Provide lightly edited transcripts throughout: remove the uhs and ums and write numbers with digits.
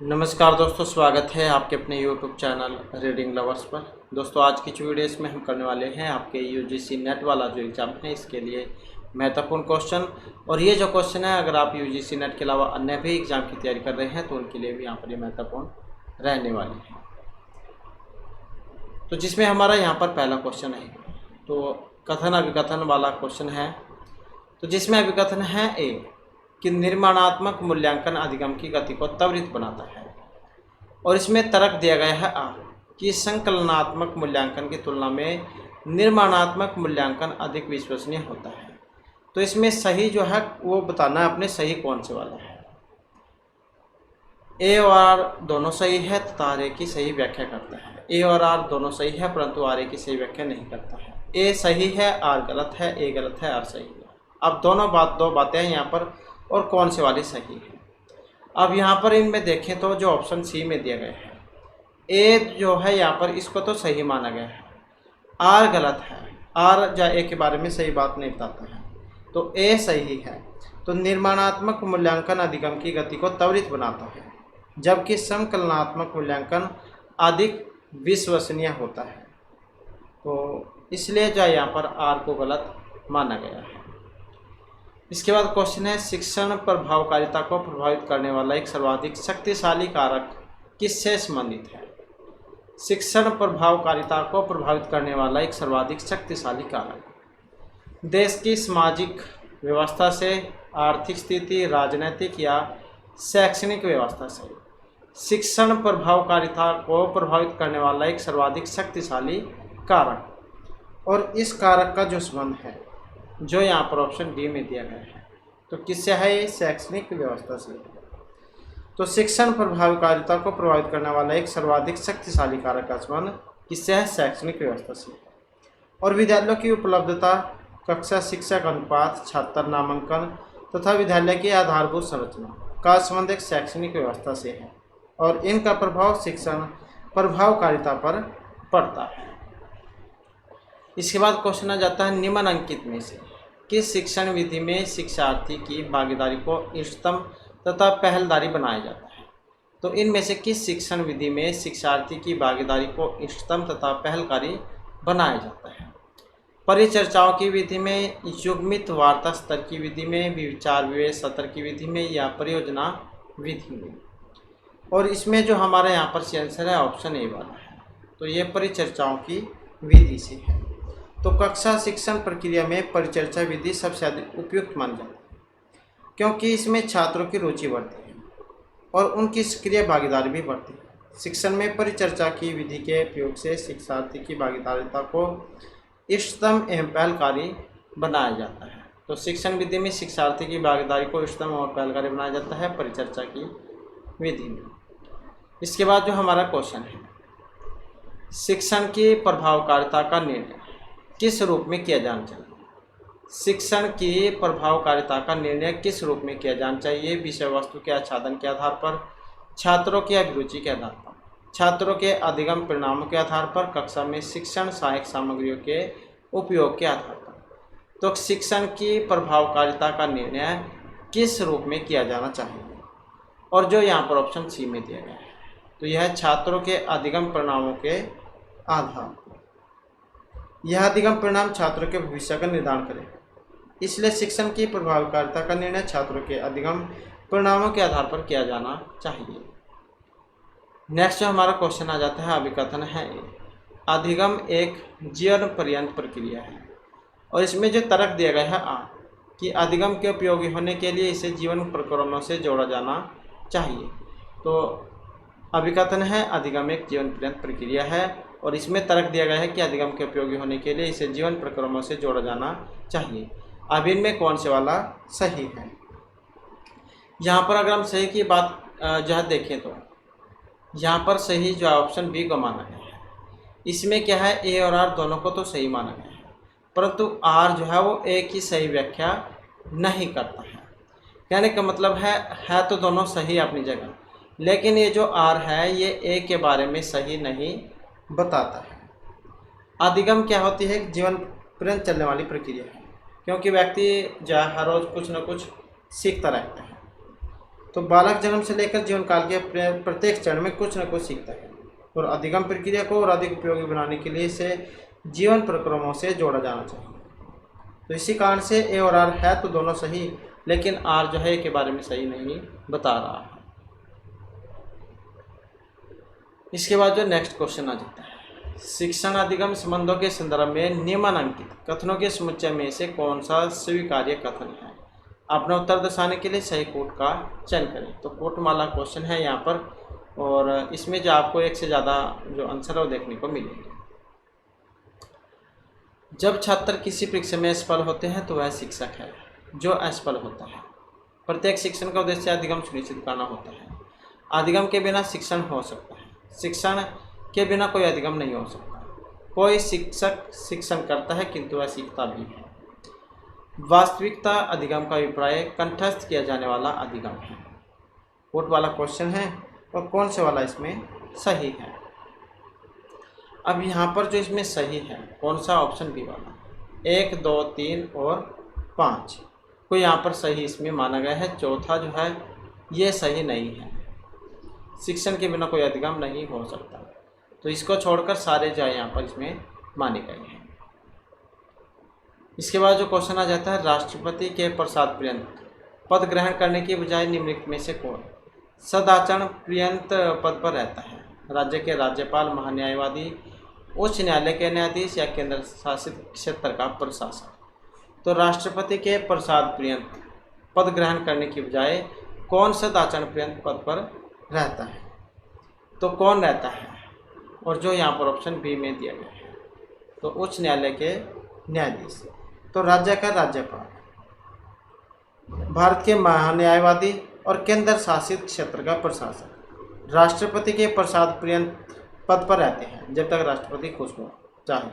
नमस्कार दोस्तों, स्वागत है आपके अपने YouTube चैनल रीडिंग लवर्स पर। दोस्तों, आज की जो वीडियो इसमें हम करने वाले हैं आपके यूजीसी नेट वाला जो एग्ज़ाम है इसके लिए महत्वपूर्ण क्वेश्चन। और ये जो क्वेश्चन है, अगर आप यूजीसी नेट के अलावा अन्य भी एग्ज़ाम की तैयारी कर रहे हैं तो उनके लिए भी यहाँ पर ये महत्वपूर्ण रहने वाली है। तो जिसमें हमारा यहाँ पर पहला क्वेश्चन है, तो कथन अभिकथन वाला क्वेश्चन है। तो जिसमें अभिकथन है ए कि निर्माणात्मक मूल्यांकन अधिगम की गति को त्वरित बनाता है, और इसमें तर्क दिया गया है आ कि संकलनात्मक मूल्यांकन की तुलना में निर्माणात्मक मूल्यांकन अधिक विश्वसनीय होता है। तो इसमें सही जो है वो बताना है अपने सही कौन से वाला है। ए और आर दोनों सही है तथा आर ए की सही व्याख्या करता है। ए और आर दोनों सही है परंतु आर ए की सही व्याख्या नहीं करता है। ए सही है, आर गलत है, ए गलत है, आर सही है। अब दो बातें हैं यहाँ पर, और कौन से वाली सही है। अब यहाँ पर इनमें देखें तो जो ऑप्शन सी में दिया गया है, ए जो है यहाँ पर इसको तो सही माना गया है, आर गलत है। आर या ए के बारे में सही बात नहीं बताता है, तो ए सही है। तो निर्माणात्मक मूल्यांकन अधिगम की गति को त्वरित बनाता है, जबकि संकलनात्मक मूल्यांकन अधिक विश्वसनीय होता है। तो इसलिए जो यहाँ पर आर को गलत माना गया है। इसके बाद क्वेश्चन है, शिक्षण प्रभावकारिता को प्रभावित करने वाला एक सर्वाधिक शक्तिशाली कारक किससे संबंधित है। शिक्षण प्रभावकारिता को प्रभावित करने वाला एक सर्वाधिक शक्तिशाली कारक देश की सामाजिक व्यवस्था से, आर्थिक स्थिति, राजनीतिक या शैक्षणिक व्यवस्था से। शिक्षण प्रभावकारिता को प्रभावित करने वाला एक सर्वाधिक शक्तिशाली कारक, और इस कारक का जो संबंध है जो यहाँ पर ऑप्शन डी में दिया गया है, तो किससे है ये? शैक्षणिक व्यवस्था से। तो शिक्षण प्रभावकारिता को प्रभावित करने वाला एक सर्वाधिक शक्तिशाली कारक का संबंध किससे है? शैक्षणिक व्यवस्था से। और विद्यालयों की उपलब्धता, कक्षा शिक्षक अनुपात, छात्र नामांकन तथा विद्यालय की आधारभूत संरचना का संबंध एक शैक्षणिक व्यवस्था से है, और इनका प्रभाव शिक्षण प्रभावकारिता पर पड़ता है। इसके बाद क्वेश्चन आ जाता है, निम्नलिखित में से किस शिक्षण विधि में शिक्षार्थी की भागीदारी को इष्टतम तथा पहलदारी बनाया जाता है। तो इनमें से किस शिक्षण विधि में शिक्षार्थी की भागीदारी को इष्टतम तथा पहलकारी बनाया जाता है। परिचर्चाओं की विधि में, युग्मित वार्ता स्तर की विधि में, विचार विवेक सत्र की विधि में, या परियोजना विधि में। और इसमें जो हमारा यहाँ पर आंसर है ऑप्शन ए वाला है, तो ये परिचर्चाओं की विधि से है। तो कक्षा शिक्षण प्रक्रिया में परिचर्चा विधि सबसे अधिक उपयुक्त मानी जाती है, क्योंकि इसमें छात्रों की रुचि बढ़ती है और उनकी सक्रिय भागीदारी भी बढ़ती है। शिक्षण में परिचर्चा की विधि के उपयोग से शिक्षार्थी की भागीदारिता को इष्टतम एवं पहलकारी बनाया जाता है। तो शिक्षण विधि में शिक्षार्थी की भागीदारी को इष्टतम और पहलकारी बनाया जाता है परिचर्चा की विधि में। इसके बाद जो हमारा क्वेश्चन है, शिक्षण की प्रभावकारिता का निर्णय किस रूप में किया जाना चाहिए। शिक्षण की प्रभावकारिता का निर्णय किस रूप में किया जाना चाहिए? विषय वस्तु के आच्छादन के आधार पर, छात्रों की अभिरुचि के आधार पर, छात्रों के अधिगम परिणामों के आधार पर, कक्षा में शिक्षण सहायक सामग्रियों के उपयोग के आधार पर। तो शिक्षण की प्रभावकारिता का निर्णय किस रूप में किया जाना चाहिए, और जो यहाँ पर ऑप्शन सी में दिया गया है, तो यह छात्रों के अधिगम परिणामों के आधार पर। यह अधिगम परिणाम छात्रों के भविष्य का निर्धारण करें, इसलिए शिक्षण की प्रभावकारिता का निर्णय छात्रों के अधिगम परिणामों के आधार पर किया जाना चाहिए। नेक्स्ट जो हमारा क्वेश्चन आ जाता है, अभिकथन है, अधिगम एक जीवन पर्यंत प्रक्रिया है, और इसमें जो तर्क दिया गया है आ कि अधिगम के उपयोगी होने के लिए इसे जीवन प्रकरणों से जोड़ा जाना चाहिए। तो अभिकथन है, अधिगम एक जीवन पर्यंत प्रक्रिया है, और इसमें तर्क दिया गया है कि अधिगम के उपयोगी होने के लिए इसे जीवन प्रक्रमों से जोड़ा जाना चाहिए। अब इनमें कौन से वाला सही है? यहाँ पर अगर हम सही की बात जो है देखें तो यहाँ पर सही जो ऑप्शन बी को माना गया है। इसमें क्या है, ए और आर दोनों को तो सही माना गया है, परंतु आर जो है वो ए की सही व्याख्या नहीं करता है। कहने का मतलब है तो दोनों सही अपनी जगह, लेकिन ये जो आर है ये ए के बारे में सही नहीं बताता है। अधिगम क्या होती है? जीवन पर्यंत चलने वाली प्रक्रिया है, क्योंकि व्यक्ति जो हर रोज़ कुछ न कुछ सीखता रहता है। तो बालक जन्म से लेकर जीवन काल के प्रत्येक चरण में कुछ न कुछ सीखता है और अधिगम प्रक्रिया को और अधिक उपयोगी बनाने के लिए इसे जीवन प्रक्रमों से जोड़ा जाना चाहिए। तो इसी कारण से ए और आर है तो दोनों सही, लेकिन आर जो है ए के बारे में सही नहीं बता रहा है। इसके बाद जो नेक्स्ट क्वेश्चन आ जाता है, शिक्षण अधिगम संबंधों के संदर्भ में निम्नलिखित कथनों के समुच्चय में से कौन सा स्वीकार्य कथन है। अपना उत्तर दर्शाने के लिए सही कोट का चयन करें। तो कोट वाला क्वेश्चन है यहाँ पर, और इसमें जो आपको एक से ज़्यादा जो आंसर है वो देखने को मिलेंगे। जब छात्र किसी परीक्षा में असफल होते हैं तो वह शिक्षक है जो असफल होता है। प्रत्येक शिक्षण का उद्देश्य अधिगम सुनिश्चित करना होता है। अधिगम के बिना शिक्षण हो सकता है, शिक्षण के बिना कोई अधिगम नहीं हो सकता। कोई शिक्षक शिक्षण करता है किंतु वह सीखता भी है। वास्तविकता अधिगम का अभिप्राय कंठस्थ किया जाने वाला अधिगम है। कोट वाला क्वेश्चन है और कौन से वाला इसमें सही है। अब यहाँ पर जो इसमें सही है कौन सा, ऑप्शन बी वाला, 1, 2, 3 और 5 को यहाँ पर सही इसमें माना गया है। चौथा जो है ये सही नहीं है, शिक्षण के बिना कोई अधिगम नहीं हो सकता। तो इसको छोड़कर सारे जो है यहाँ पर इसमें माने गए हैं। इसके बाद जो क्वेश्चन आ जाता है, राष्ट्रपति के प्रसाद पर्यंत पद ग्रहण करने की बजाय निम्नलिखित में से कौन सदाचरण पर्यंत पद पर रहता है। राज्य के राज्यपाल, महान्यायवादी, उच्च न्यायालय के न्यायाधीश या केंद्र शासित क्षेत्र का प्रशासक। तो राष्ट्रपति के प्रसाद पर्यंत पद ग्रहण करने की बजाय कौन सदाचरण पर्यंत पद पर रहता है। तो कौन रहता है, और जो यहाँ पर ऑप्शन बी में दिया गया है तो उच्च न्यायालय के न्यायाधीश। तो राज्य का राज्यपाल, भारत के महान्यायवादी और केंद्र शासित क्षेत्र का प्रशासक राष्ट्रपति के प्रसाद पर्यंत पद पर रहते हैं जब तक राष्ट्रपति खुश हो चाहे,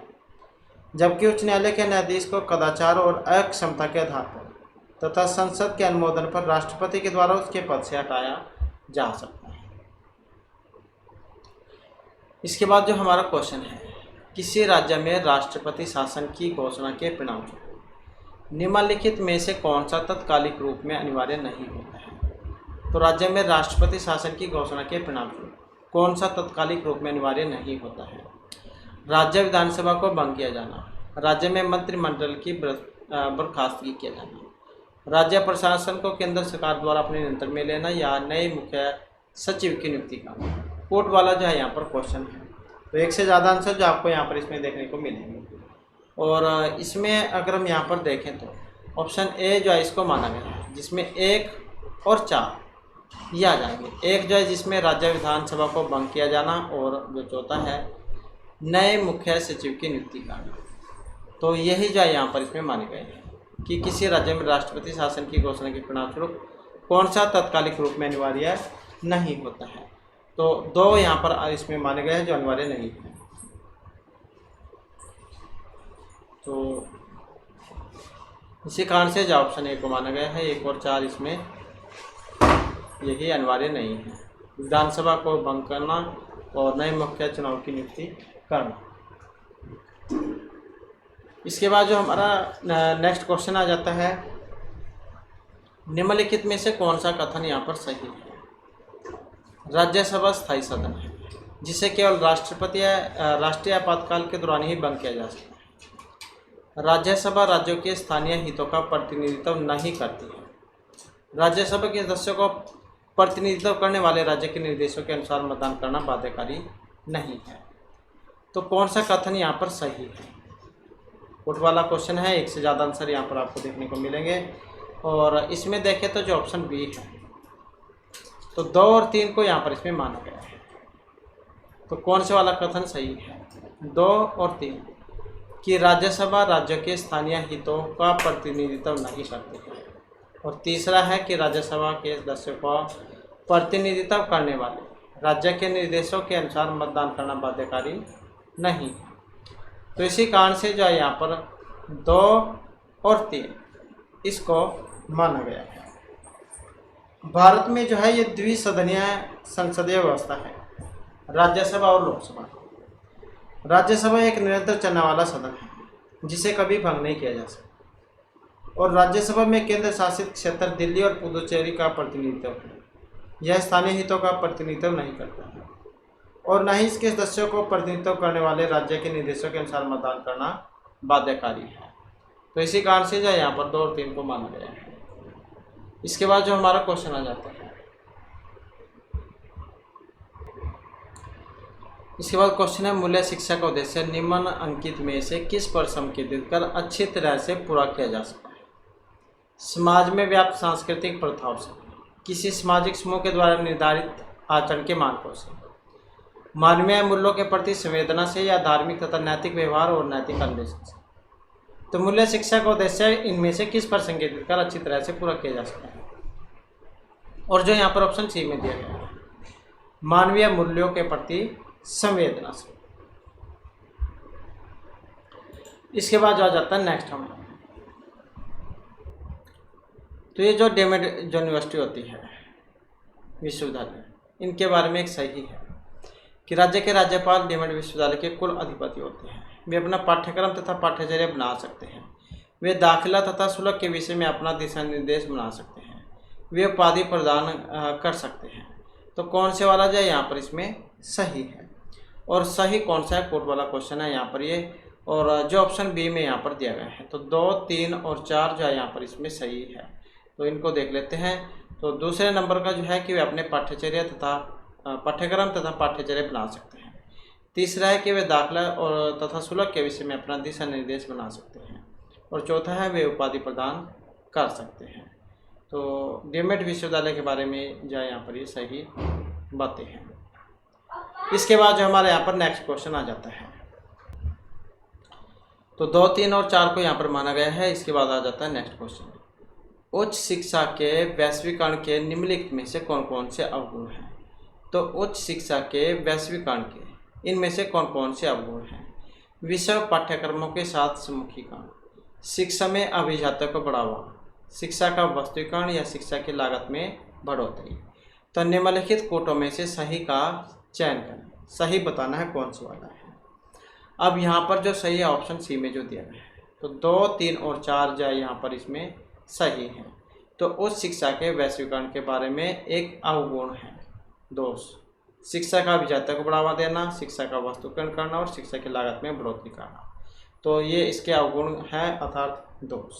जबकि उच्च न्यायालय के न्यायाधीश को कदाचार और अक्षमता के आधार पर तथा संसद के अनुमोदन पर राष्ट्रपति के द्वारा उसके पद से हटाया जा सकता है। इसके बाद जो हमारा क्वेश्चन है, किसी राज्य में राष्ट्रपति शासन की घोषणा के परिणामस्वरूप निम्नलिखित में से कौन सा तत्कालिक रूप में अनिवार्य नहीं होता है। तो राज्य में राष्ट्रपति शासन की घोषणा के परिणामस्वरूप कौन सा तत्कालिक रूप में अनिवार्य नहीं होता है। राज्य विधानसभा को भंग किया जाना, राज्य में मंत्रिमंडल की बर्खास्तगी किया जाना, राज्य प्रशासन को केंद्र सरकार द्वारा अपने नियंत्रण में लेना या नए मुख्य सचिव की नियुक्ति करना। कोट वाला जो है यहाँ पर क्वेश्चन है, तो एक से ज़्यादा आंसर जो आपको यहाँ पर इसमें देखने को मिलेंगे। और इसमें अगर हम यहाँ पर देखें तो ऑप्शन ए जो है इसको माना गया है, जिसमें 1 और 4 ये आ जाएंगे। एक जो है जिसमें राज्य विधानसभा को भंग किया जाना, और जो चौथा है नए मुख्य सचिव की नियुक्ति करना। तो यही जो है यहाँ पर इसमें माने गए हैं कि किसी राज्य में राष्ट्रपति शासन की घोषणा के परिणामस्वरूप कौन सा तत्कालिक रूप में अनिवार्य नहीं होता है। तो 2 यहाँ पर इसमें माने गए हैं जो अनिवार्य नहीं है। तो इसी कारण से जो ऑप्शन ए को माना गया है, 1 और 4 इसमें यही अनिवार्य नहीं है। विधानसभा को भंग करना और नए मुख्य चुनाव की नियुक्ति करना। इसके बाद जो हमारा नेक्स्ट क्वेश्चन आ जाता है, निम्नलिखित में से कौन सा कथन यहाँ पर सही है। राज्यसभा स्थायी सदन है जिसे केवल राष्ट्रपति या राष्ट्रीय आपातकाल के दौरान ही भंग किया जा सकता है। राज्यसभा राज्यों के स्थानीय हितों का प्रतिनिधित्व नहीं करती है। राज्यसभा के सदस्यों को प्रतिनिधित्व करने वाले राज्य के निर्देशों के अनुसार मतदान करना बाध्यकारी नहीं है। तो कौन सा कथन यहाँ पर सही है। कोट वाला क्वेश्चन है, एक से ज़्यादा आंसर यहाँ पर आपको देखने को मिलेंगे। और इसमें देखें तो जो ऑप्शन बी है, तो 2 और 3 को यहाँ पर इसमें माना गया है। तो कौन से वाला कथन सही है, 2 और 3, कि राज्यसभा राज्यों के स्थानीय हितों का प्रतिनिधित्व नहीं करती है। और तीसरा है कि राज्यसभा के सदस्यों को प्रतिनिधित्व करने वाले राज्य के निर्देशों के अनुसार मतदान करना बाध्यकारी नहीं है। तो इसी कारण से जो है यहाँ पर 2 और 3 इसको माना गया है। भारत में जो है ये द्विसदनीय संसदीय व्यवस्था है, राज्यसभा और लोकसभा। राज्यसभा एक निरंतर चलने वाला सदन है जिसे कभी भंग नहीं किया जा सकता। और राज्यसभा में केंद्र शासित क्षेत्र दिल्ली और पुदुचेरी का प्रतिनिधित्व है। यह स्थानीय हितों का प्रतिनिधित्व नहीं करता है और न ही इसके सदस्यों को प्रतिनिधित्व करने वाले राज्य के निर्देशों के अनुसार मतदान करना बाध्यकारी है। तो इसी कारण से जो यहाँ पर 2 और 3 को माना गया है। इसके बाद जो हमारा क्वेश्चन आ जाता है, इसके बाद क्वेश्चन है मूल्य शिक्षा का उद्देश्य निम्न अंकित में से किस पर संकेतित कर अच्छी तरह से पूरा किया जा सकता है। समाज में व्याप्त सांस्कृतिक प्रथाओं से, किसी सामाजिक समूह के द्वारा निर्धारित आचरण के मानकों से, मानवीय मूल्यों के प्रति संवेदना से या धार्मिक तथा नैतिक व्यवहार और नैतिक अन्वेषण से। तो मूल्य शिक्षा का उद्देश्य इनमें से किस पर संकेतित कर अच्छी तरह से पूरा किया जा सकता है। और जो यहाँ पर ऑप्शन सी में दिया गया है, मानवीय मूल्यों के प्रति संवेदना से। इसके बाद जो आ जाता है नेक्स्ट हमारा, तो ये जो डीम्ड यूनिवर्सिटी होती है, विश्वविद्यालय, इनके बारे में एक सही है कि राज्य के राज्यपाल डीम्ड विश्वविद्यालय के कुल अधिपति होते हैं। वे अपना पाठ्यक्रम तथा पाठ्यचर्या बना सकते हैं। वे दाखिला तथा शुल्क के विषय में अपना दिशा निर्देश बना सकते हैं। वे उपाधि प्रदान कर सकते हैं। तो कौन से वाला जो है यहाँ पर इसमें सही है, और सही कौन सा है, कोर्ट वाला क्वेश्चन है यहाँ पर ये, और जो ऑप्शन बी में यहाँ पर दिया गया है। तो 2, 3 और 4 जो है यहाँ पर इसमें सही है। तो इनको देख लेते हैं। तो दूसरे नंबर का जो है कि वे अपने पाठ्यचर्या तथा पाठ्यक्रम तथा पाठ्यचर्या बना सकते हैं। तीसरा है कि वे दाखिला और तथा शुल्क के विषय में अपना दिशा निर्देश बना सकते हैं। और चौथा है वे उपाधि प्रदान कर सकते हैं। तो डीम्ड विश्वविद्यालय के बारे में जो है यहाँ पर ये सही बातें हैं। इसके बाद जो हमारे यहाँ पर नेक्स्ट क्वेश्चन आ जाता है, तो 2, 3 और 4 को यहाँ पर माना गया है। इसके बाद आ जाता है नेक्स्ट क्वेश्चन, उच्च शिक्षा के वैश्वीकरण के निम्नलिखित में से कौन कौन से अवगुण हैं। तो उच्च शिक्षा के वैश्वीकरण के इनमें से कौन कौन से अवगुण हैं। विषय पाठ्यक्रमों के साथ सम्मुखीकरण, शिक्षा में अभिजात्य को बढ़ावा, शिक्षा का वस्तुकरण या शिक्षा की लागत में बढ़ोतरी। तो निम्नलिखित कोटों में से सही का चयन करें। सही बताना है कौन सा वाला है। अब यहाँ पर जो सही है ऑप्शन सी में जो दिया गया है, तो 2, 3 और 4 जो यहाँ पर इसमें सही है। तो उच्च शिक्षा के वैश्वीकरण के बारे में एक अवगुण है दोष, शिक्षा का अभिजात्य को बढ़ावा देना, शिक्षा का वस्तुकरण करना और शिक्षा की लागत में बढ़ोतरी करना। तो ये इसके अवगुण है अर्थात दोष।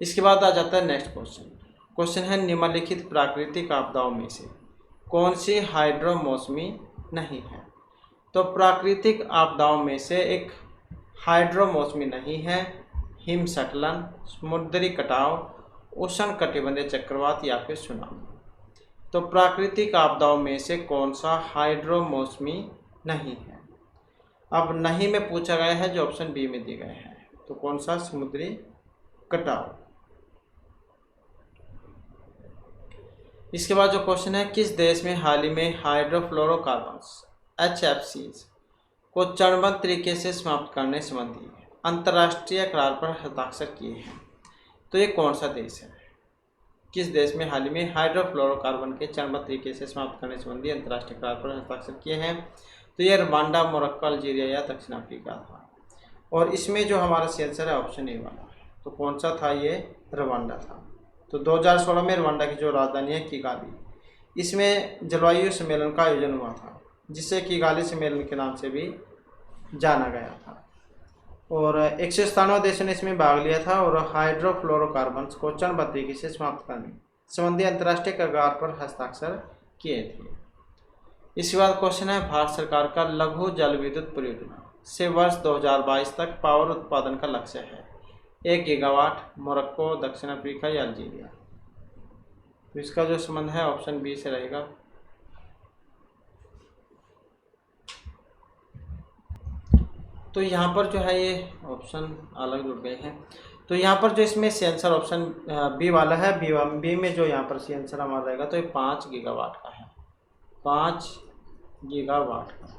इसके बाद आ जाता है नेक्स्ट क्वेश्चन। क्वेश्चन है निम्नलिखित प्राकृतिक आपदाओं में से कौन सी हाइड्रो मौसमी नहीं है। तो प्राकृतिक आपदाओं में से एक हाइड्रो मौसमी नहीं है हिमस्खलन, समुद्री कटाव, उष्णकटिबंधीय चक्रवात या फिर सुनामी। तो प्राकृतिक आपदाओं में से कौन सा हाइड्रो मौसमी नहीं है। अब नहीं में पूछा गया है जो ऑप्शन बी में दिए गए हैं। तो कौन सा, समुद्री कटाव। इसके बाद जो क्वेश्चन है, किस देश में हाल ही में हाइड्रोफ्लोरोकार्बन्स HFCs को चरणबद्ध तरीके से समाप्त करने संबंधी अंतर्राष्ट्रीय करार पर हस्ताक्षर किए हैं। तो ये कौन सा देश है। किस देश में हाल ही में हाइड्रोफ्लोरोकार्बन के चरणबद्ध तरीके से समाप्त करने संबंधी अंतर्राष्ट्रीय करार पर हस्ताक्षर किए हैं। तो ये रवांडा, मोरक्को, अल्जीरिया या दक्षिण अफ्रीका था। और इसमें जो हमारा सही आंसर है ऑप्शन ए वाला। तो कौन सा था, ये रवांडा था। तो 2016 में रवांडा की जो राजधानी है किगाली, इसमें जलवायु सम्मेलन का आयोजन हुआ था, जिसे किगाली सम्मेलन के नाम से भी जाना गया था। और 197 देशों ने इसमें भाग लिया था और हाइड्रोफ्लोरोकार्बन्स को चरणबद्ध तरीके से समाप्त करने संबंधी अंतर्राष्ट्रीय करार पर हस्ताक्षर किए थे। इसके बाद क्वेश्चन है, भारत सरकार का लघु जल विद्युत परियोजना से वर्ष 2022 तक पावर उत्पादन का लक्ष्य है 1 गीगावाट, मोरक्को, दक्षिण अफ्रीका या अल्जीरिया। तो इसका जो संबंध है ऑप्शन बी से रहेगा। तो यहाँ पर जो है ये ऑप्शन अलग जुड़ गए हैं। तो यहाँ पर जो इसमें सी आंसर ऑप्शन बी वाला है। बी में जो यहाँ पर सी आंसर हमारा रहेगा तो ये 5 गीगावाट का है, 5 गीगावाट का।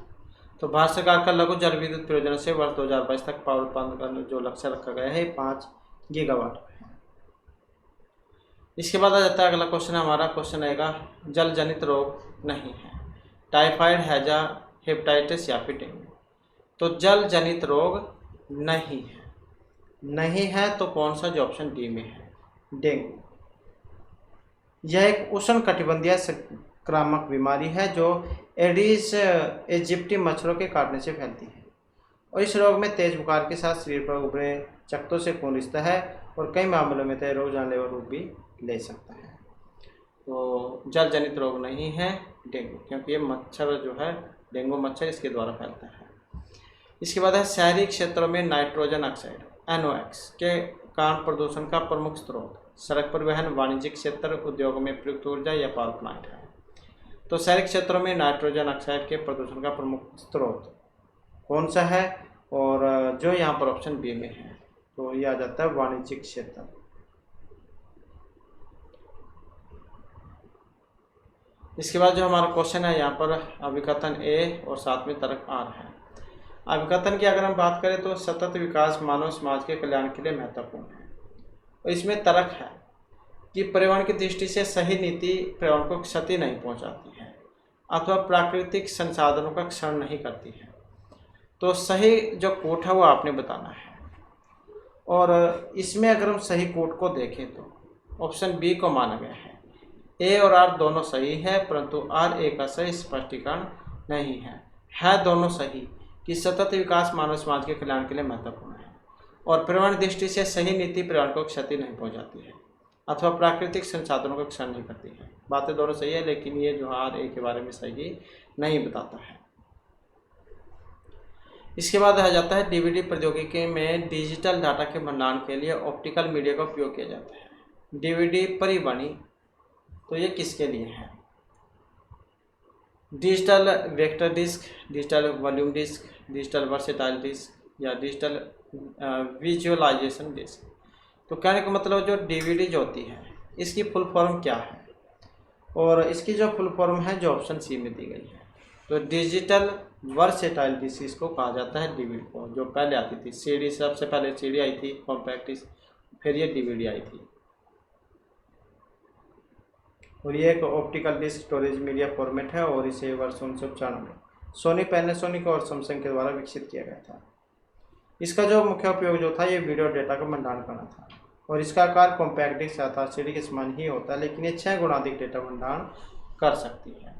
तो भारत सरकार का लघु जल विद्युत परियोजना से वर्ष 2022 तक पावर उत्पादन का जो लक्ष्य रखा गया है 5 गीगावाट का है। इसके बाद आ जाता है अगला क्वेश्चन हमारा। क्वेश्चन आएगा, जल जनित रोग नहीं है, टाइफाइड, हैजा, हेपेटाइटिस या फिर डेंगू। तो जल जनित रोग नहीं है, नहीं है तो कौन सा, जो ऑप्शन डी में है, डेंगू। यह एक उष्णकटिबंधीय संक्रामक बीमारी है जो एडिस इजिप्टी मच्छरों के काटने से फैलती है और इस रोग में तेज बुखार के साथ शरीर पर उभरे चकत्तों से खून रिसता है और कई मामलों में तो रोग जानलेवा रूप भी ले सकता है। तो जल जनित रोग नहीं है डेंगू, क्योंकि ये मच्छर जो है डेंगू मच्छर इसके द्वारा फैलता है। इसके बाद है शहरी क्षेत्रों में नाइट्रोजन ऑक्साइड NOx के कारण प्रदूषण का प्रमुख स्रोत सड़क परिवहन, वाणिज्यिक क्षेत्र, उद्योगों में प्रयुक्त ऊर्जा या पावर प्लांट है। तो शहरी क्षेत्रों में नाइट्रोजन ऑक्साइड के प्रदूषण का प्रमुख स्रोत कौन सा है, और जो यहाँ पर ऑप्शन बी में है, तो ये आ जाता है वाणिज्यिक क्षेत्र। इसके बाद जो हमारा क्वेश्चन है यहाँ पर अभिकथन ए और साथ में तर्क आर है। अभिकथन की अगर हम बात करें तो सतत विकास मानव समाज के कल्याण के लिए महत्वपूर्ण है, और इसमें तर्क है कि पर्यावरण की दृष्टि से सही नीति पर्यावरण को क्षति नहीं पहुंचाती है अथवा प्राकृतिक संसाधनों का क्षरण नहीं करती है। तो सही जो कोट है वो आपने बताना है, और इसमें अगर हम सही कोट को देखें तो ऑप्शन बी को माना गया है। ए और आर दोनों सही है, परंतु आर ए का सही स्पष्टीकरण नहीं है दोनों सही कि सतत विकास मानव समाज के कल्याण के लिए महत्वपूर्ण है और पर्यावरण दृष्टि से सही नीति पर्यावरण को क्षति नहीं पहुंचाती है अथवा प्राकृतिक संसाधनों का क्षरण नहीं करती है। बातें दोनों सही है, लेकिन ये जो आर ए के बारे में सही नहीं बताता है। इसके बाद आ जाता है डीवीडी प्रौद्योगिकी में डिजिटल डाटा के भंडारण के लिए ऑप्टिकल मीडिया का उपयोग किया जाता है। डीवीडी परिवाणी, तो ये किसके लिए है? Digital vector disc, digital volume disc, digital versatile disc या डिजिटल विजुअलाइजेशन डिस्क। तो कहने का मतलब जो डीवीडी जो होती है इसकी फुल फॉर्म क्या है, और इसकी जो फुल फॉर्म है जो ऑप्शन सी में दी गई है, तो डिजिटल वर्सेटाइल डिस्क इसको कहा जाता है डीवीडी को। जो पहले आती थी सीडी, सबसे पहले सीडी आई थी कॉम्पैक्ट डिस्क, फिर ये डीवीडी आई थी, और ये एक optical disk storage media format है और इसे वर्ष 1995 में सोनी, पैनासोनिक और सैमसंग के द्वारा विकसित किया गया था। इसका जो मुख्य उपयोग जो था ये वीडियो डेटा का भंडारण करना था, और इसका आकार कॉम्पैक्ट डिस्क अर्थात सीडी के समान ही होता है, लेकिन ये 6 गुना अधिक डेटा भंडारण कर सकती है।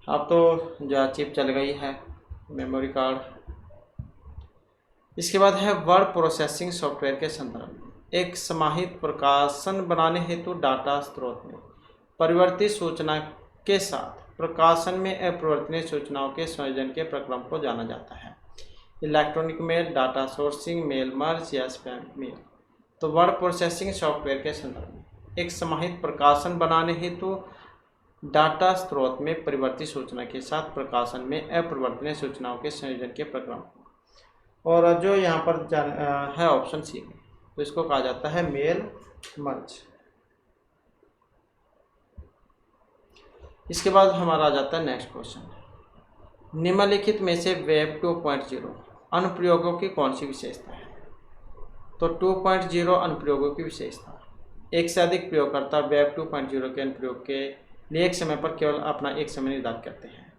अब तो जो चिप चल गई है, मेमोरी कार्ड। इसके बाद है वर्ड प्रोसेसिंग सॉफ्टवेयर के संदर्भ में एक समाहित प्रकाशन बनाने हेतु डाटा स्रोत में परिवर्तित सूचना के साथ प्रकाशन में अपरिवर्तनीय सूचनाओं के संयोजन के प्रक्रम को जाना जाता है। Electronic mail, data sourcing, mail merge या स्पैम मेल। तो वर्ड प्रोसेसिंग सॉफ्टवेयर के संदर्भ में एक समाहित प्रकाशन बनाने हेतु डाटा स्रोत में परिवर्तित सूचना के साथ प्रकाशन में अपरिवर्तनीय सूचनाओं के संयोजन के प्रक्रम, और जो यहाँ पर है ऑप्शन सी में, तो इसको कहा जाता है मेल मर्ज। इसके बाद हमारा आ जाता है नेक्स्ट क्वेश्चन, निम्नलिखित में से वेब 2.0 अनुप्रयोगों की कौन सी विशेषता है? तो 2.0 अनुप्रयोगों की विशेषता, एक से अधिक प्रयोगकर्ता वेब 2.0 के अनुप्रयोग के लिए एक समय पर केवल अपना एक समय निर्धारित करते हैं।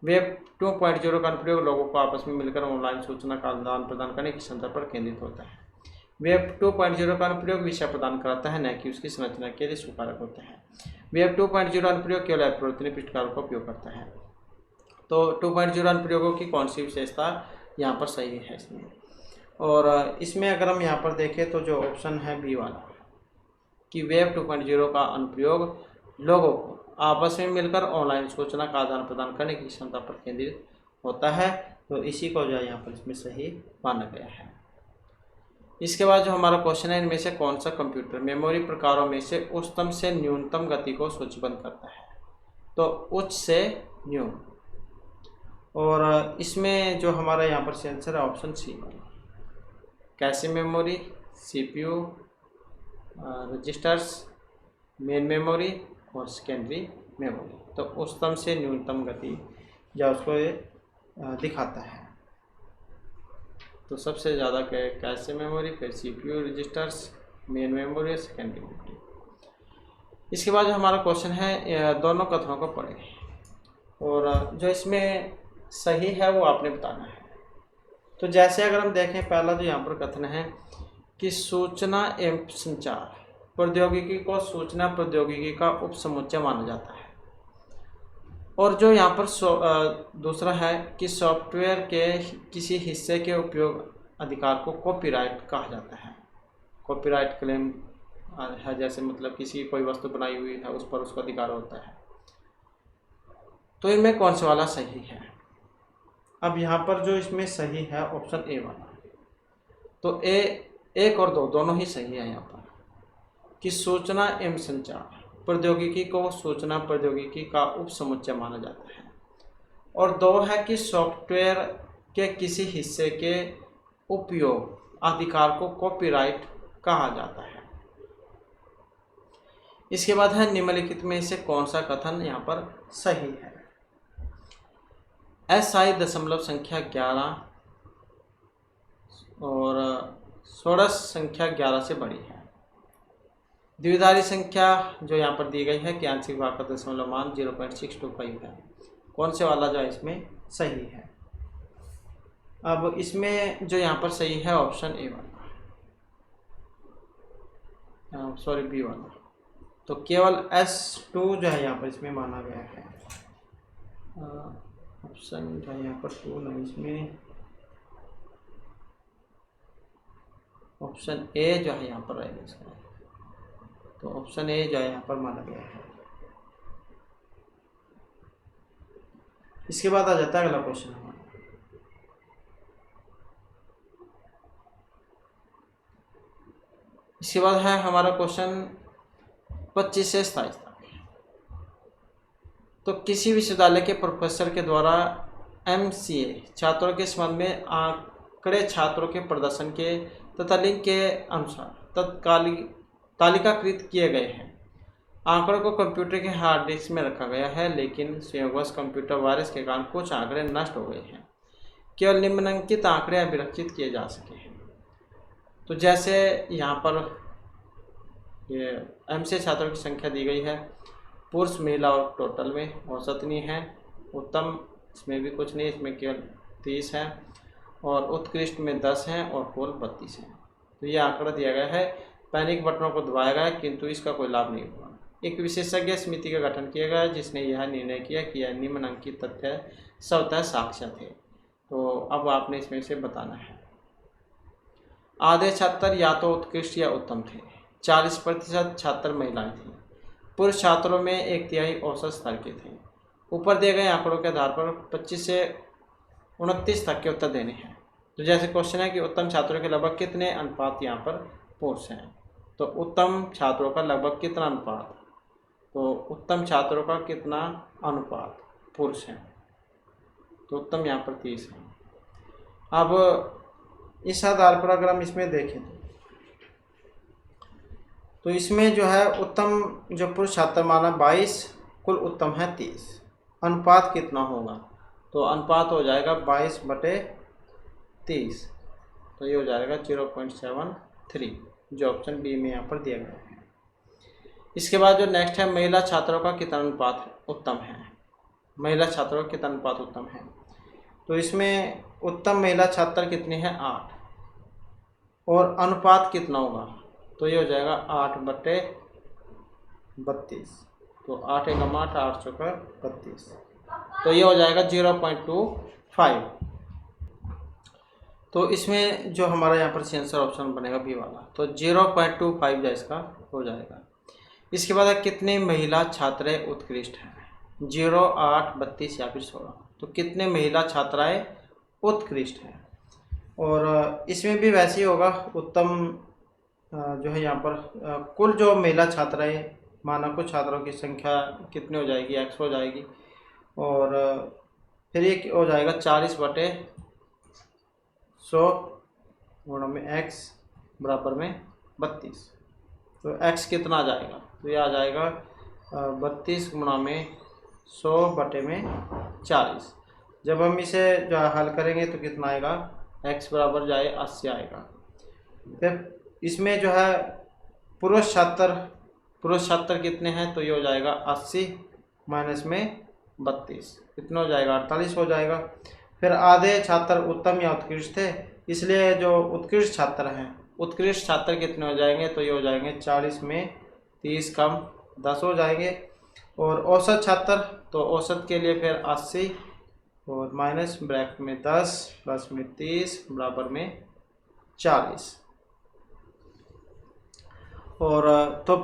वेब 2.0 का अनुप्रयोग लोगों को आपस में मिलकर ऑनलाइन सूचना का आदान प्रदान करने की क्षमता पर केंद्रित होता है। वेब 2.0 का अनुप्रयोग विषय प्रदान कराता है, न कि उसकी संरचना के लिए सुकारक होता है। वेब 2.0 अनुप्रयोग केवल अपरिवर्तनीय पृष्ठकारों का उपयोग करता है। तो 2.0 अनुप्रयोगों की कौन सी विशेषता यहाँ पर सही है इसमें, और इसमें अगर हम यहाँ पर देखें तो जो ऑप्शन है बी वाला कि वेब 2.0 का अनुप्रयोग लोगों को आपस में मिलकर ऑनलाइन सूचना का आदान प्रदान करने की क्षमता पर केंद्रित होता है, तो इसी को जो है यहाँ पर इसमें सही माना गया है। इसके बाद जो हमारा क्वेश्चन है, इनमें से कौन सा कंप्यूटर मेमोरी प्रकारों में से उच्चतम से न्यूनतम गति को सूचीबद्ध करता है? तो उच्च से न्यून, और इसमें जो हमारा यहाँ पर आंसर है ऑप्शन सी वाला, cache memory, CPU, registers, main memory और सेकेंडरी मेमोरी। तो उच्चतम से न्यूनतम गति या उसको ये दिखाता है। तो सबसे ज़्यादा कैशे मेमोरी, फिर सीपीयू, रजिस्टर्स, मेन मेमोरी और सेकेंडरी मेमोरी। इसके बाद जो हमारा क्वेश्चन है, दोनों कथनों को पढ़ें, और जो इसमें सही है वो आपने बताना है। तो जैसे अगर हम देखें, पहला जो यहाँ पर कथन है कि सूचना एवं संचार प्रौद्योगिकी को सूचना प्रौद्योगिकी का उपसमुच्चय माना जाता है। और जो यहाँ पर दूसरा है कि सॉफ्टवेयर के किसी हिस्से के उपयोग अधिकार को कॉपीराइट कहा जाता है। कॉपीराइट क्लेम है, जैसे मतलब किसी कोई वस्तु बनाई हुई है उस पर उसका अधिकार होता है। तो इनमें कौन सा वाला सही है? अब यहाँ पर जो इसमें सही है ऑप्शन ए वाला, तो एक और दो दोनों ही सही है। यहाँ पर कि सूचना एवं संचार प्रौद्योगिकी को सूचना प्रौद्योगिकी का उपसमुच्चय माना जाता है। और दो है कि सॉफ्टवेयर के किसी हिस्से के उपयोग अधिकार को कॉपीराइट कहा जाता है। इसके बाद है निम्नलिखित में से कौन सा कथन यहाँ पर सही है? SI दशमलव संख्या 11 और षोडश संख्या 11 से बड़ी है। द्विधारी संख्या जो यहाँ पर दी गई है कि आंशिक भाग का दशमलव मान 0.625 है। कौन से वाला जो है इसमें सही है? अब इसमें जो यहाँ पर सही है ऑप्शन ए वाला, सॉरी बी वाला। तो केवल S2 जो है यहाँ पर इसमें माना गया है। ऑप्शन जो है यहाँ पर 2 नहीं, इसमें ऑप्शन ए जो है यहाँ पर रहेगा इसका। तो ऑप्शन ए जो है यहाँ पर माना गया है। इसके बाद आ जाता है अगला क्वेश्चन हमारा। इसके बाद है हमारा क्वेश्चन 25 से 27 तक। तो किसी विश्वविद्यालय के प्रोफेसर के द्वारा MCA छात्रों के संबंध में आंकड़े छात्रों के प्रदर्शन के तथा लिंग के अनुसार तालिकाकृत किए गए हैं। आंकड़ों को कंप्यूटर के हार्ड डिस्क में रखा गया है, लेकिन संयोगवश कंप्यूटर वायरस के कारण कुछ आंकड़े नष्ट हो गए हैं। केवल निम्नलिखित आंकड़े अभिरक्षित किए जा सके हैं। तो जैसे यहाँ पर ये MCA छात्रों की संख्या दी गई है, पुरुष महिला और टोटल में औसतनीय है, उत्तम इसमें भी कुछ नहीं, इसमें केवल 30 है, और उत्कृष्ट में 10 हैं और कुल 32 हैं। तो ये आंकड़ा दिया गया है। पैनिक बटनों को दबाया गया किंतु इसका कोई लाभ नहीं हुआ। एक विशेषज्ञ समिति का गठन किया गया जिसने यह निर्णय किया कि यह निम्नलिखित तथ्य स्वतः साक्ष्य थे। तो अब आपने इसमें से बताना है। आधे छात्र या तो उत्कृष्ट या उत्तम थे। 40% छात्र महिलाएं थीं। पुरुष छात्रों में 1/3 औसत स्तर के थे। ऊपर दिए गए आंकड़ों के आधार पर 25 से 29 तक के उत्तर देने हैं। तो जैसे क्वेश्चन है कि उत्तम छात्रों के लगभग कितने अनुपात यहाँ पर पुरुष हैं, तो उत्तम छात्रों का लगभग कितना अनुपात, तो उत्तम छात्रों का कितना अनुपात पुरुष हैं, तो उत्तम यहाँ पर 30 है। अब इस आधार पर अगर हम इसमें देखें तो इसमें जो है उत्तम जो पुरुष छात्र माना 22, कुल उत्तम है 30। अनुपात कितना होगा, तो अनुपात हो जाएगा 22/30, तो ये हो जाएगा 0.73, जो ऑप्शन बी में यहाँ पर दिया गया है। इसके बाद जो नेक्स्ट है, महिला छात्रों का कितना अनुपात उत्तम है, महिला छात्रों का कितना अनुपात उत्तम है, तो इसमें उत्तम महिला छात्र कितने हैं 8, और अनुपात कितना होगा, तो ये हो जाएगा 8/32, तो 8 एकम 8, 8 चौका 32, तो ये हो जाएगा 0.25। तो इसमें जो हमारा यहाँ पर आंसर ऑप्शन बनेगा बी वाला, तो 0.25 इसका हो जाएगा। इसके बाद कितने महिला छात्राएं उत्कृष्ट हैं, 0, 8, 32 या फिर 16, तो कितने महिला छात्राएं उत्कृष्ट हैं। और इसमें भी वैसे ही होगा, उत्तम जो है यहाँ पर कुल जो महिला छात्राएं माना कुछ छात्रों की संख्या कितनी हो जाएगी, x हो जाएगी, और फिर ये हो जाएगा 40/100 गुणा में x बराबर में 32, तो x कितना आ जाएगा, तो ये आ जाएगा 32 गुणा में 100/40। जब हम इसे जो हल करेंगे तो कितना आएगा, x बराबर जाए 80 आएगा। फिर इसमें जो है पुरुष छात्र कितने हैं, तो ये हो जाएगा 80 माइनस में 32, कितना हो जाएगा 48 हो जाएगा। फिर आधे छात्र उत्तम या उत्कृष्ट थे, इसलिए जो उत्कृष्ट छात्र हैं उत्कृष्ट छात्र कितने हो जाएंगे, तो ये हो जाएंगे 40 में 30 कम 10 हो जाएंगे। और औसत छात्र, तो औसत के लिए फिर 80 और माइनस ब्रैकेट में 10 प्लस में 30 बराबर में 40। और तो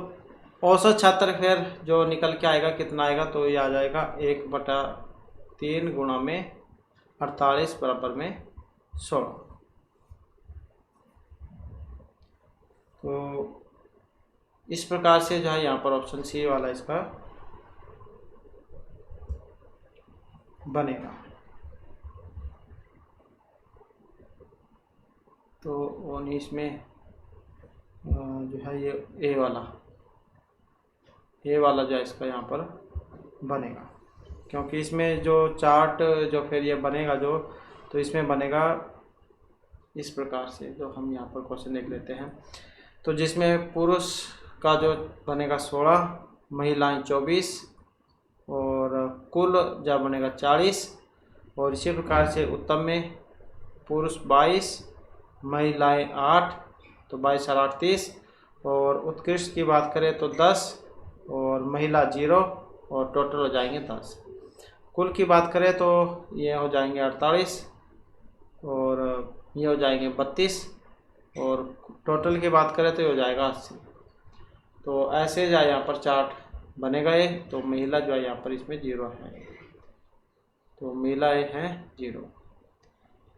औसत छात्र फिर जो निकल के आएगा कितना आएगा, तो ये आ जाएगा 1/3 गुणा में 48 बराबर में 16। तो इस प्रकार से जो है यहाँ पर ऑप्शन सी वाला इसका बनेगा। तो 19 में जो है ये ए वाला जो है इसका यहाँ पर बनेगा, क्योंकि इसमें जो चार्ट जो फिर ये बनेगा जो, तो इसमें बनेगा इस प्रकार से, जो हम यहाँ पर क्वेश्चन देख लेते हैं। तो जिसमें पुरुष का जो बनेगा 16, महिलाएं 24 और कुल जो बनेगा 40। और इसी प्रकार से उत्तम में पुरुष 22, महिलाएं 8, तो 22 और 8 30। और उत्कृष्ट की बात करें तो 10 और महिला 0 और टोटल हो जाएंगे 10। कुल की बात करें तो ये हो जाएंगे 48 और ये हो जाएंगे 32 और टोटल की बात करें तो ये हो जाएगा 80। तो ऐसे जो यहाँ पर चार्ट बनेगा ये। तो महिला जो है यहाँ पर इसमें 0 है, तो महिलाएं हैं 0।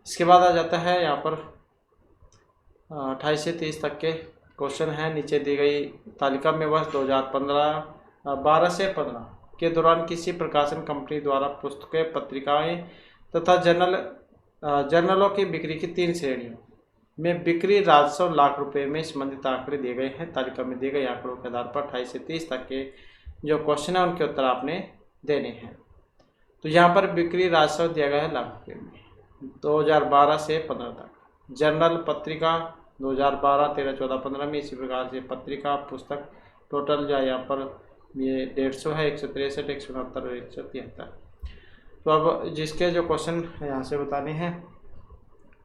इसके बाद आ जाता है यहाँ पर 28 से 30 तक के क्वेश्चन हैं। नीचे दी गई तालिका में वर्ष 2012 से 15 के दौरान किसी प्रकाशन कंपनी द्वारा पुस्तकें, पत्रिकाएं तथा जर्नलों की बिक्री की 3 श्रेणियों में बिक्री राजस्व लाख रुपए में संबंधित आंकड़े दिए गए हैं। तालिका में दिए गए आंकड़ों के आधार पर 28 से 30 तक के जो क्वेश्चन है उनके उत्तर आपने देने हैं। तो यहाँ पर बिक्री राजस्व दिया गया है लाख रुपये में 2012 से 15 तक। जर्नल पत्रिका 2012, 13, 14, 15 में। इसी प्रकार से पत्रिका, पुस्तक टोटल जो है यहाँ पर ये 150 है, 163, 169 और 173। तो अब जिसके जो क्वेश्चन यहाँ से बताने हैं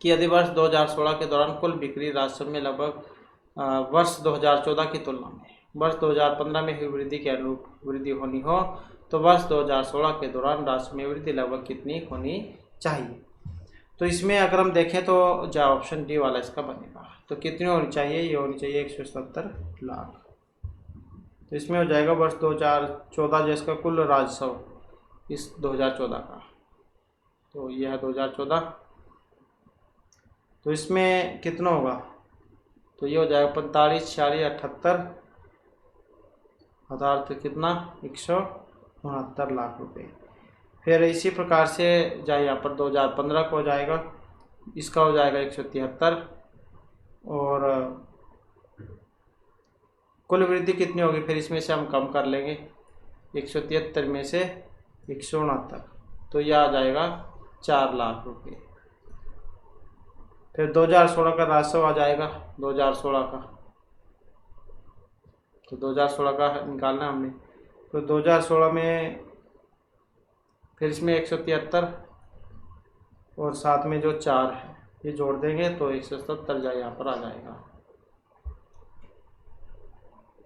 कि यदि वर्ष 2016 के दौरान कुल बिक्री राजस्व में लगभग वर्ष 2014 की तुलना में वर्ष 2015 में हुई वृद्धि के अनुरूप वृद्धि होनी हो, तो वर्ष 2016 के दौरान राजस्व में वृद्धि लगभग कितनी होनी चाहिए। तो इसमें अगर हम देखें तो जो ऑप्शन डी वाला इसका बनेगा। तो कितनी होनी चाहिए, ये होनी चाहिए 177 लाख। तो इसमें हो जाएगा वर्ष 2014 जिसका कुल राजस्व इस 2014 का, तो यह है 2014। तो इसमें कितना होगा, तो ये हो जाएगा 45, 46, 78 हज़ार, तो कितना 169 लाख रुपए। फिर इसी प्रकार से जाए यहाँ पर 2015 को हो जाएगा, इसका हो जाएगा 173। और कुल वृद्धि कितनी होगी, फिर इसमें से हम कम कर लेंगे 173 में से 169, तो यह आ जाएगा 4 लाख रुपए। फिर 2016 का राजस्व आ जाएगा 2016 का, तो 2016 का निकालना हमने। तो 2016 में फिर इसमें 173 और साथ में जो 4 है ये जोड़ देंगे तो 177 जाए यहाँ पर आ जाएगा।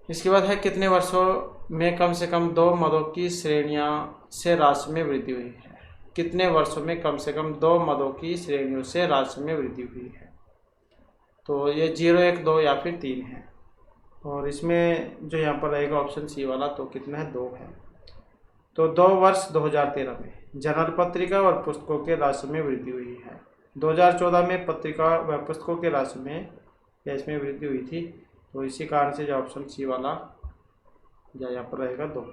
इसके बाद है कितने वर्षों में कम से कम 2 मदों की श्रेणियां से राजस्व में वृद्धि हुई है। कितने वर्षों में कम से कम 2 मदों की श्रेणियों से राजस्व में वृद्धि हुई है, तो ये 0, 1, 2 या फिर 3 है। और इसमें जो यहाँ पर रहेगा ऑप्शन सी वाला, तो कितना है 2 है। तो 2 वर्ष 2013 में जर्नल पत्रिका और पुस्तकों के राजस्व में वृद्धि हुई है। 2014 में पत्रिका व पुस्तकों के राजस्व में या इसमें वृद्धि हुई थी, तो इसी कारण से जो ऑप्शन सी वाला जो यहाँ पर रहेगा 2।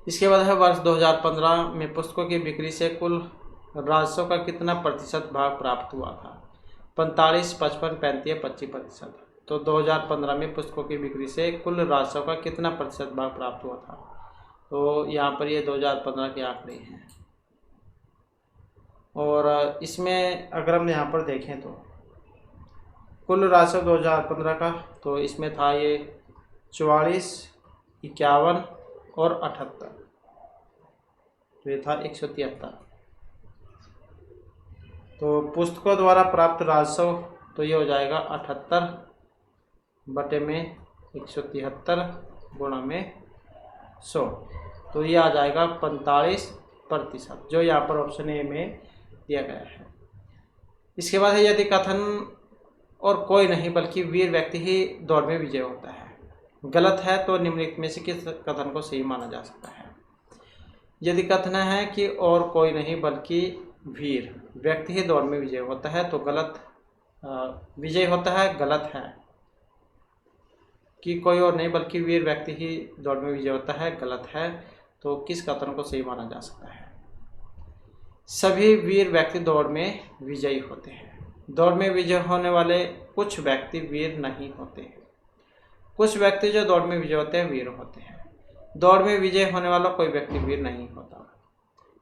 इसके बाद है वर्ष 2015 में पुस्तकों की बिक्री से कुल राजस्व का कितना प्रतिशत भाग प्राप्त हुआ था। 45, 55, 35, 25%। तो 2015 में पुस्तकों की बिक्री से कुल राजस्व का कितना प्रतिशत भाग प्राप्त हुआ था, तो यहाँ पर ये 2015 के आंकड़े हैं। और इसमें अगर हम यहाँ पर देखें तो कुल राजस्व 2015 का, तो इसमें था ये 44, 51 और 78, तो ये था 173। तो पुस्तकों द्वारा प्राप्त राजस्व तो ये हो जाएगा 78 बटे में 173 गुणा में 100, तो ये आ जाएगा 45%, जो यहाँ पर ऑप्शन ए में दिया गया है। इसके बाद है यदि कथन और कोई नहीं बल्कि वीर व्यक्ति ही दौड़ में विजय होता है, गलत है तो निम्नलिखित में से किस कथन को सही माना जा सकता है। यदि कथन है कि और कोई नहीं बल्कि वीर व्यक्ति ही दौड़ में विजय होता है तो गलत, विजय होता है गलत है। कि कोई और नहीं बल्कि वीर व्यक्ति ही दौड़ में विजय होता है गलत है, तो किस कथन को सही माना जा सकता है। सभी वीर व्यक्ति दौड़ में विजयी होते हैं। दौड़ में विजय होने वाले कुछ व्यक्ति वीर नहीं होते। कुछ व्यक्ति जो दौड़ में विजय होते हैं वीर होते हैं। दौड़ में विजय होने वाला कोई व्यक्ति वीर नहीं होता।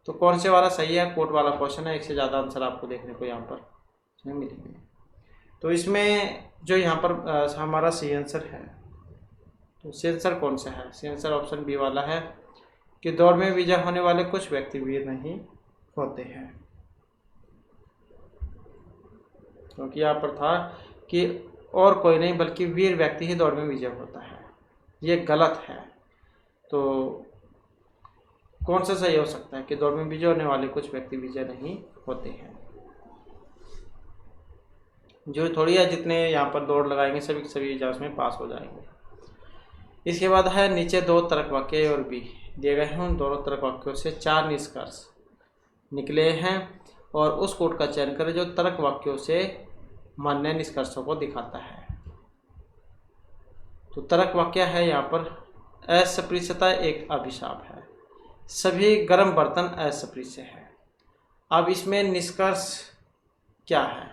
तो कौन से वाला सही है, कोट वाला क्वेश्चन है। एक से ज़्यादा आंसर आपको देखने को यहाँ पर मिलेंगे। तो इसमें जो यहाँ पर हमारा सी आंसर है, तो सी आंसर कौन सा है? सी आंसर ऑप्शन बी वाला है कि दौड़ में विजय होने वाले कुछ व्यक्ति वीर नहीं होते हैं। क्योंकि यहाँ पर था कि और कोई नहीं बल्कि वीर व्यक्ति ही दौड़ में विजय होता है, ये गलत है। तो कौन सा सही हो सकता है कि दौड़ में विजय होने वाले कुछ व्यक्ति विजय नहीं होते हैं। जो थोड़ी है जितने यहाँ पर दौड़ लगाएंगे सभी के सभी एग्जाम्स में पास हो जाएंगे। इसके बाद है नीचे दो तर्क वाक्य और बी दिए गए हैं। उन दोनों तर्क वाक्यों से 4 निष्कर्ष निकले हैं और उस कोट का चयन करें जो तर्क वाक्यों से मान्य निष्कर्षों को दिखाता है। तो तर्क वाक्य है यहाँ पर अस्पृश्यता एक अभिशाप है, सभी गर्म बर्तन अस्पृश्य है। अब इसमें निष्कर्ष क्या है?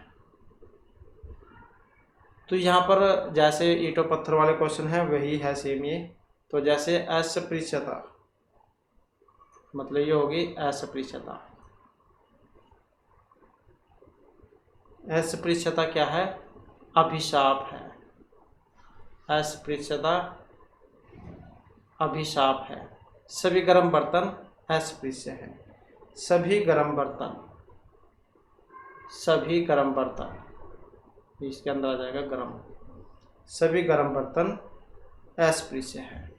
तो यहाँ पर जैसे ईंटों पत्थर वाले क्वेश्चन है वही है सेम ये। तो जैसे अस्पृश्यता मतलब ये होगी अस्पृश्यता। अस्पृश्यता क्या है? अभिशाप है। अस्पृश्यता अभिशाप है। सभी गर्म बर्तन अस्पृश्य है। सभी गर्म बर्तन, सभी गर्म बर्तन, इसके अंदर आ जाएगा गर्म। सभी गर्म बर्तन अस्पृश्य है।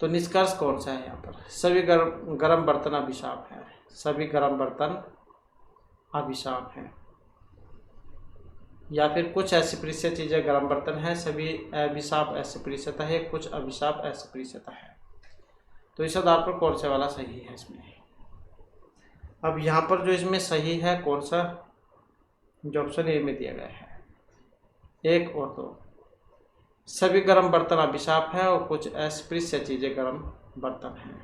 तो निष्कर्ष कौन सा है यहाँ पर? सभी गर्म बर्तन अभिशाप है। सभी गर्म बर्तन अभिशाप है। या फिर कुछ अस्पृश्य चीज़ें गर्म बर्तन है, सभी अभिशाप अस्पृश्यता है, कुछ अभिशाप अस्पृश्यता है। तो इस आधार पर कौन सा वाला सही है इसमें? अब यहाँ पर जो इसमें सही है कौन सा, जो ऑप्शन ए में दिया गया है 1 और 2। सभी गर्म बर्तन अभिशाप है और कुछ अस्पृश्य चीज़ें गर्म बर्तन हैं।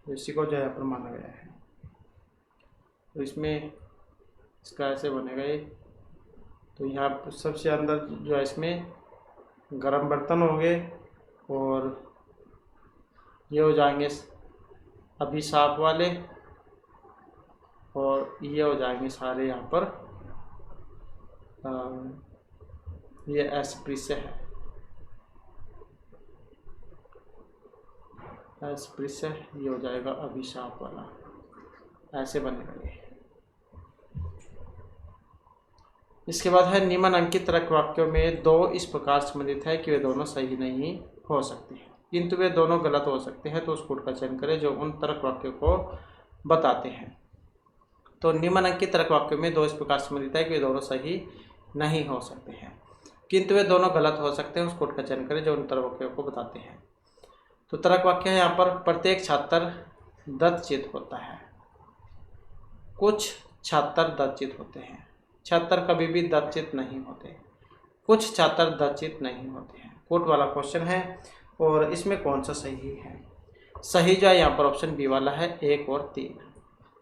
तो इसी को जो यहाँ पर माना गया है। तो इसमें इसका ऐसे बनेगा ये। तो यहाँ सबसे अंदर जो है इसमें गर्म बर्तन होंगे और ये हो जाएंगे अभिशाप वाले और ये हो जाएंगे सारे यहाँ पर ये अस्पृश्य है। अस्पृश्य ये हो जाएगा अभिशाप वाला, ऐसे बनेगा ये। इसके बाद है निम्नलिखित तर्क वाक्यों में 2 इस प्रकार संबंधित है कि वे दोनों सही नहीं हो सकते हैं किंतु वे दोनों गलत हो सकते हैं। तो उस कोट का चयन करें जो उन तर्क वाक्यों को बताते हैं। तो निम्नलिखित तर्क वाक्यों में 2 इस प्रकार संबंधित है कि वे दोनों सही नहीं हो सकते हैं किंतु वे दोनों गलत हो सकते हैं। उस कोट का चयन करें जो उन तर्क वाक्यों को बताते हैं। तो तर्क वाक्य है यहाँ पर प्रत्येक छात्र दत्तचित्त होता है। कुछ छात्र दत्तचित्त होते हैं। छात्र कभी भी दत्तचित्त नहीं होते। कुछ छात्र दत्तचित्त नहीं होते हैं। कोट वाला क्वेश्चन है और इसमें कौन सा सही है? सही जो है यहाँ पर ऑप्शन बी वाला है 1 और 3।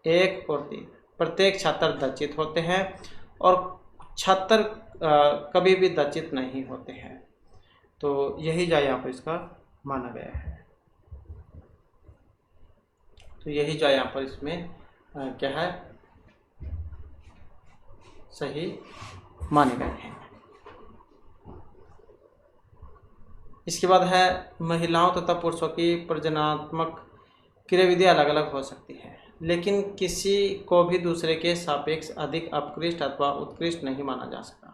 1 और 3 प्रत्येक छात्र दत्तचित्त होते हैं और छात्र कभी भी दत्तचित्त नहीं होते हैं। तो यही जो यहाँ पर इसका माना गया है। तो यही जो यहाँ पर इसमें क्या है सही माने गए हैं। इसके बाद है महिलाओं तथा पुरुषों की प्रजननात्मक क्रियाविधि अलग अलग हो सकती है लेकिन किसी को भी दूसरे के सापेक्ष अधिक अपकृष्ट अथवा उत्कृष्ट नहीं माना जा सकता।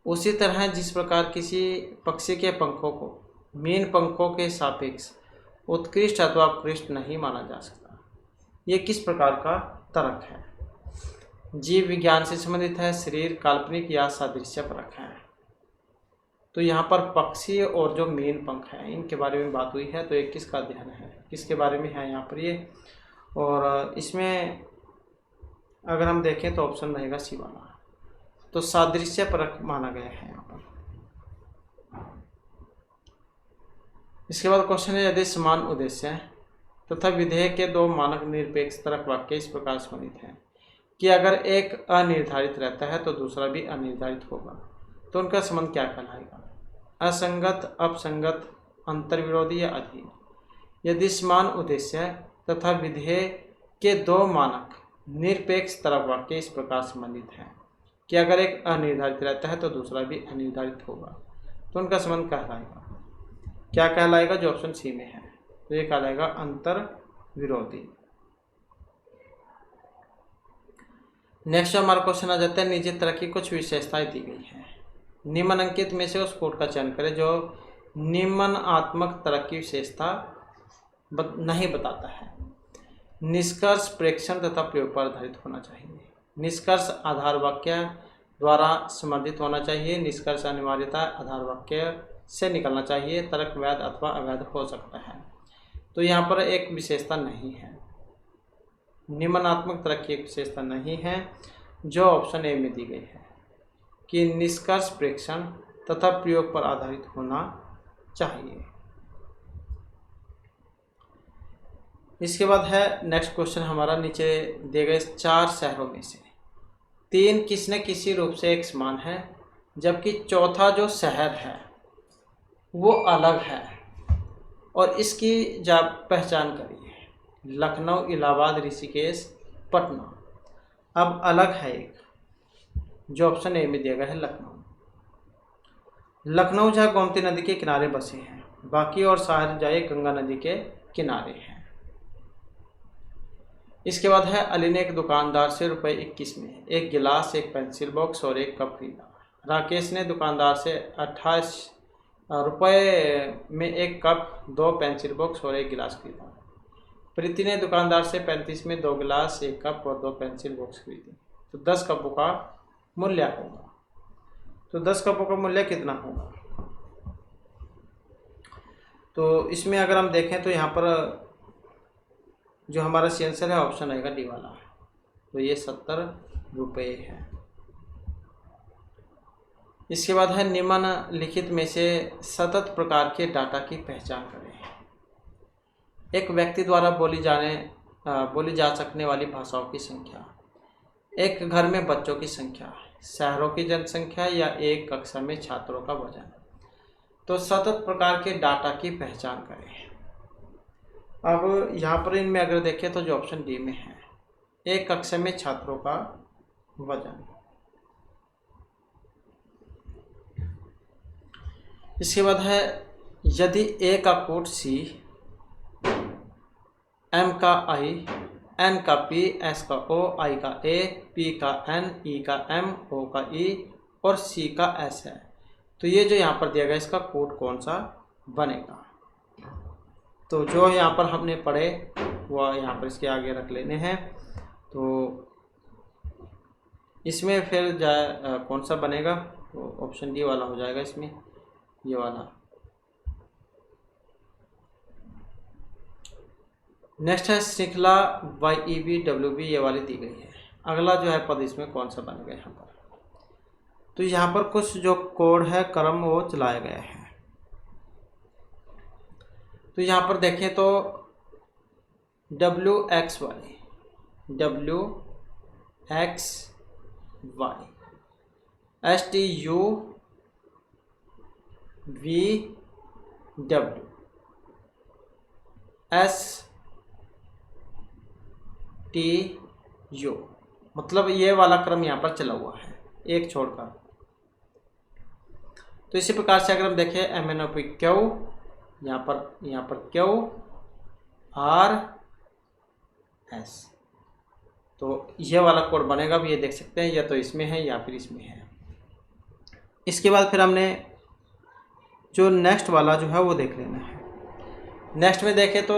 उसी तरह जिस प्रकार किसी पक्षी के पंखों को मीन पंखों के सापेक्ष उत्कृष्ट अथवा अपकृष्ट नहीं माना जा सकता। ये किस प्रकार का तर्क है? जीव विज्ञान से संबंधित है, शरीर काल्पनिक या सादृश्य परक है। तो यहाँ पर पक्षी और जो मीन पंख हैं इनके बारे में बात हुई है। तो ये किसका अध्ययन है, किसके बारे में है यहाँ पर ये? और इसमें अगर हम देखें तो ऑप्शन रहेगा सी वाला। तो सादृश्य परक माना गया है यहाँ पर। इसके बाद क्वेश्चन है, यदि समान उद्देश्य तथा विधेय के दो मानक निरपेक्ष तर्क वाक्य इस प्रकार संबंधित हैं कि अगर एक अनिर्धारित रहता है तो दूसरा भी अनिर्धारित होगा, तो उनका संबंध क्या कहलाएगा? असंगत, अपसंगत, अंतर्विरोधी या अधीन। यदि समान उद्देश्य तथा विधेय के दो मानक निरपेक्ष तर्क वाक्य इस प्रकार संबंधित हैं कि अगर एक अनिर्धारित रहता है तो दूसरा भी अनिर्धारित होगा, तो उनका संबंध कहलाएगा, क्या कहलाएगा? जो ऑप्शन सी में है, तो ये कहलाएगा अंतर विरोधी। नेक्स्ट हमारा क्वेश्चन आ जाता है, निजी तर्क की कुछ विशेषताएं दी गई हैं। निम्नलिखित में से उस कोड का चयन करें जो निम्नात्मक तर्क की विशेषता नहीं बताता है। निष्कर्ष प्रेक्षण तथा प्रयोग पर आधारित होना चाहिए। निष्कर्ष आधार वाक्य द्वारा संबंधित होना चाहिए। निष्कर्ष अनिवार्यता आधार वाक्य से निकलना चाहिए। तर्क वैध अथवा अवैध हो सकता है। तो यहाँ पर एक विशेषता नहीं है, निम्नात्मक तर्क की एक विशेषता नहीं है, जो ऑप्शन ए में दी गई है कि निष्कर्ष प्रेक्षण तथा प्रयोग पर आधारित होना चाहिए। इसके बाद है नेक्स्ट क्वेश्चन हमारा, नीचे दिए गए 4 शहरों में से 3 किसी न किसी रूप से एक समान है, जबकि चौथा जो शहर है वो अलग है और इसकी पहचान करिए। लखनऊ, इलाहाबाद, ऋषिकेश, पटना। अब अलग है एक, जो ऑप्शन ए में दिया गया है लखनऊ। लखनऊ जहाँ गोमती नदी के किनारे बसे हैं, बाकी और शहर जाए गंगा नदी के किनारे हैं। इसके बाद है, अली ने एक दुकानदार से ₹21 में एक गिलास, एक पेंसिल बॉक्स और एक कप खरीदा। राकेश ने दुकानदार से 28 रुपये में एक कप, 2 पेंसिल बॉक्स और एक गिलास खरीदा। प्रीति ने दुकानदार से 35 में 2 गिलास, 1 कप और 2 पेंसिल बॉक्स खरीदी। तो 10 कपों का मूल्य होगा। तो 10 कपों का मूल्य कितना होगा? तो इसमें अगर हम देखें तो यहाँ पर जो हमारा सी आंसर है ऑप्शन रहेगा डी वाला। तो ये 70 रुपये है। इसके बाद है, निम्नलिखित में से सतत प्रकार के डाटा की पहचान करें। एक व्यक्ति द्वारा बोली जा सकने वाली भाषाओं की संख्या, एक घर में बच्चों की संख्या, शहरों की जनसंख्या या एक कक्षा में छात्रों का वजन। तो सतत प्रकार के डाटा की पहचान करें। अब यहाँ पर इनमें अगर देखें तो जो ऑप्शन डी में है, एक कक्षा में छात्रों का वजन। इसके बाद है, यदि ए का कोड सी, एम का आई, एन का पी, एस का ओ, आई का ए, पी का एन, ई का एम, ओ का ई और सी का एस है, तो ये जो यहाँ पर दिया गया इसका कोड कौन सा बनेगा? तो जो यहाँ पर हमने पढ़े वो यहाँ पर इसके आगे रख लेने हैं। तो इसमें फिर कौन सा बनेगा? तो ऑप्शन डी वाला हो जाएगा इसमें, ये वाला। नेक्स्ट है, श्रृंखला YEBWB ये वाली दी गई है। अगला जो है पद इसमें कौन सा बनेगा यहाँ पर? तो यहाँ पर कुछ जो कोड है क्रम वो चलाया गया है। तो यहाँ पर देखें तो WXY, STUVW, STU, मतलब ये वाला क्रम यहाँ पर चला हुआ है एक छोड़कर। तो इसी प्रकार से अगर हम देखें MNOP क्यू, यहाँ पर क्यू आर एस, तो ये वाला कोड बनेगा भी, ये देख सकते हैं, या तो इसमें है या फिर इसमें है। इसके बाद फिर हमने जो नेक्स्ट वाला जो है वो देख लेना है। नेक्स्ट में देखें तो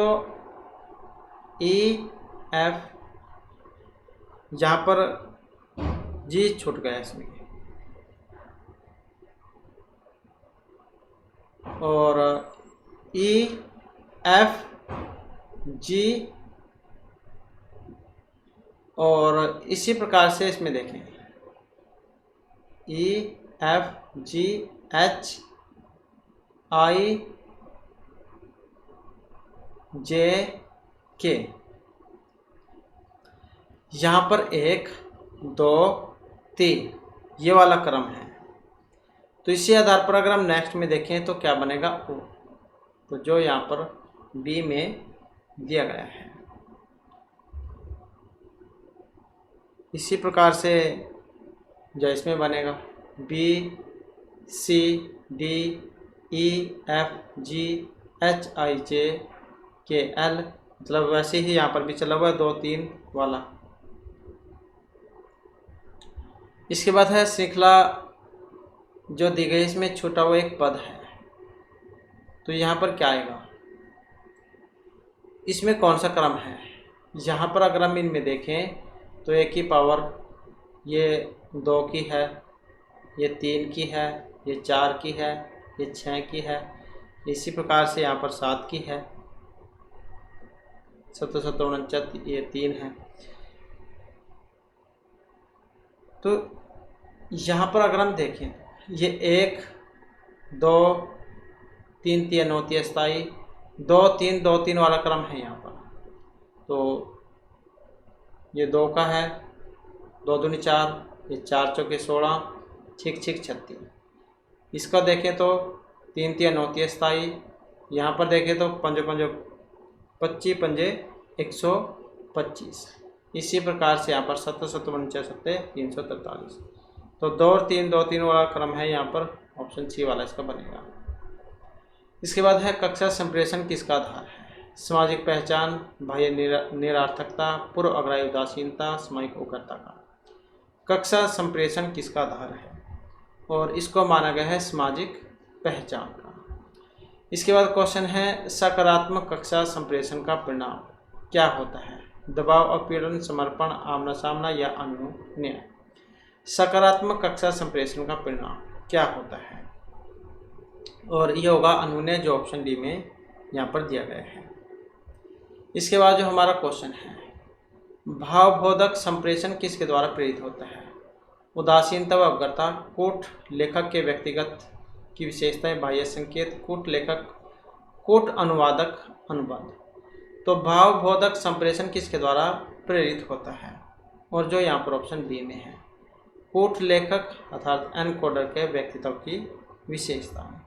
ई एफ, यहाँ पर जी छूट गया इसमें, और ई एफ जी, और इसी प्रकार से इसमें देखें ई F G H I J के, यहाँ पर 1 2 3 ये वाला क्रम है। तो इसी आधार पर अगर हम नेक्स्ट में देखें तो क्या बनेगा ओ, तो जो यहाँ पर बी में दिया गया है। इसी प्रकार से जो इसमें बनेगा B C D E F G H I J K L, मतलब वैसे ही यहाँ पर भी चला हुआ है 2 3 वाला। इसके बाद है श्रृंखला जो दी गई, इसमें छूटा हुआ एक पद है, तो यहाँ पर क्या आएगा, इसमें कौन सा क्रम है। यहाँ पर अगर हम इनमें देखें तो 1 की पावर ये 2 की है, ये 3 की है, ये 4 की है, ये 6 की है, इसी प्रकार से यहाँ पर 7 की है, 7 7 49 ये 3 है। तो यहाँ पर अगर हम देखें ये 1 2 3 3 9 3 27 2 3 2 3 वाला क्रम है यहाँ पर। तो ये 2 का है, 2 दूनी 4, ये 4 चौके 16, 6 6 36। इसका देखें तो 3 3 9 3 27, यहाँ पर देखें तो 5 5 25 पंजे 125। इसी प्रकार से यहाँ पर 7 7 49 343। तो 2 और 3 2 3 वाला क्रम है यहाँ पर, ऑप्शन सी वाला इसका बनेगा। इसके बाद है कक्षा संप्रेषण किसका आधार है। सामाजिक पहचान, बाह्य निरार्थकता, पूर्व अग्राह्य उदासीनता, सामयिक उग्रता का। कक्षा संप्रेषण किसका आधार है, और इसको माना गया है सामाजिक पहचान का। इसके बाद क्वेश्चन है सकारात्मक कक्षा संप्रेषण का परिणाम क्या होता है। दबाव, अपीड़न, समर्पण, आमना सामना या अनुनय। सकारात्मक कक्षा संप्रेषण का परिणाम क्या होता है, और यह होगा अनुनय, जो ऑप्शन डी में यहाँ पर दिया गया है। इसके बाद जो हमारा क्वेश्चन है भावबोधक संप्रेषण किसके द्वारा प्रेरित होता है। उदासीनता व अवज्ञता, कूट लेखक के व्यक्तिगत की विशेषताएं, बाह्य संकेत, कूट लेखक, कूट अनुवादक, अनुबंध। तो भावबोधक संप्रेषण किसके द्वारा प्रेरित होता है, और जो यहाँ पर ऑप्शन बी में है कूट लेखक अर्थात एनकोडर के व्यक्तित्व की विशेषताएं।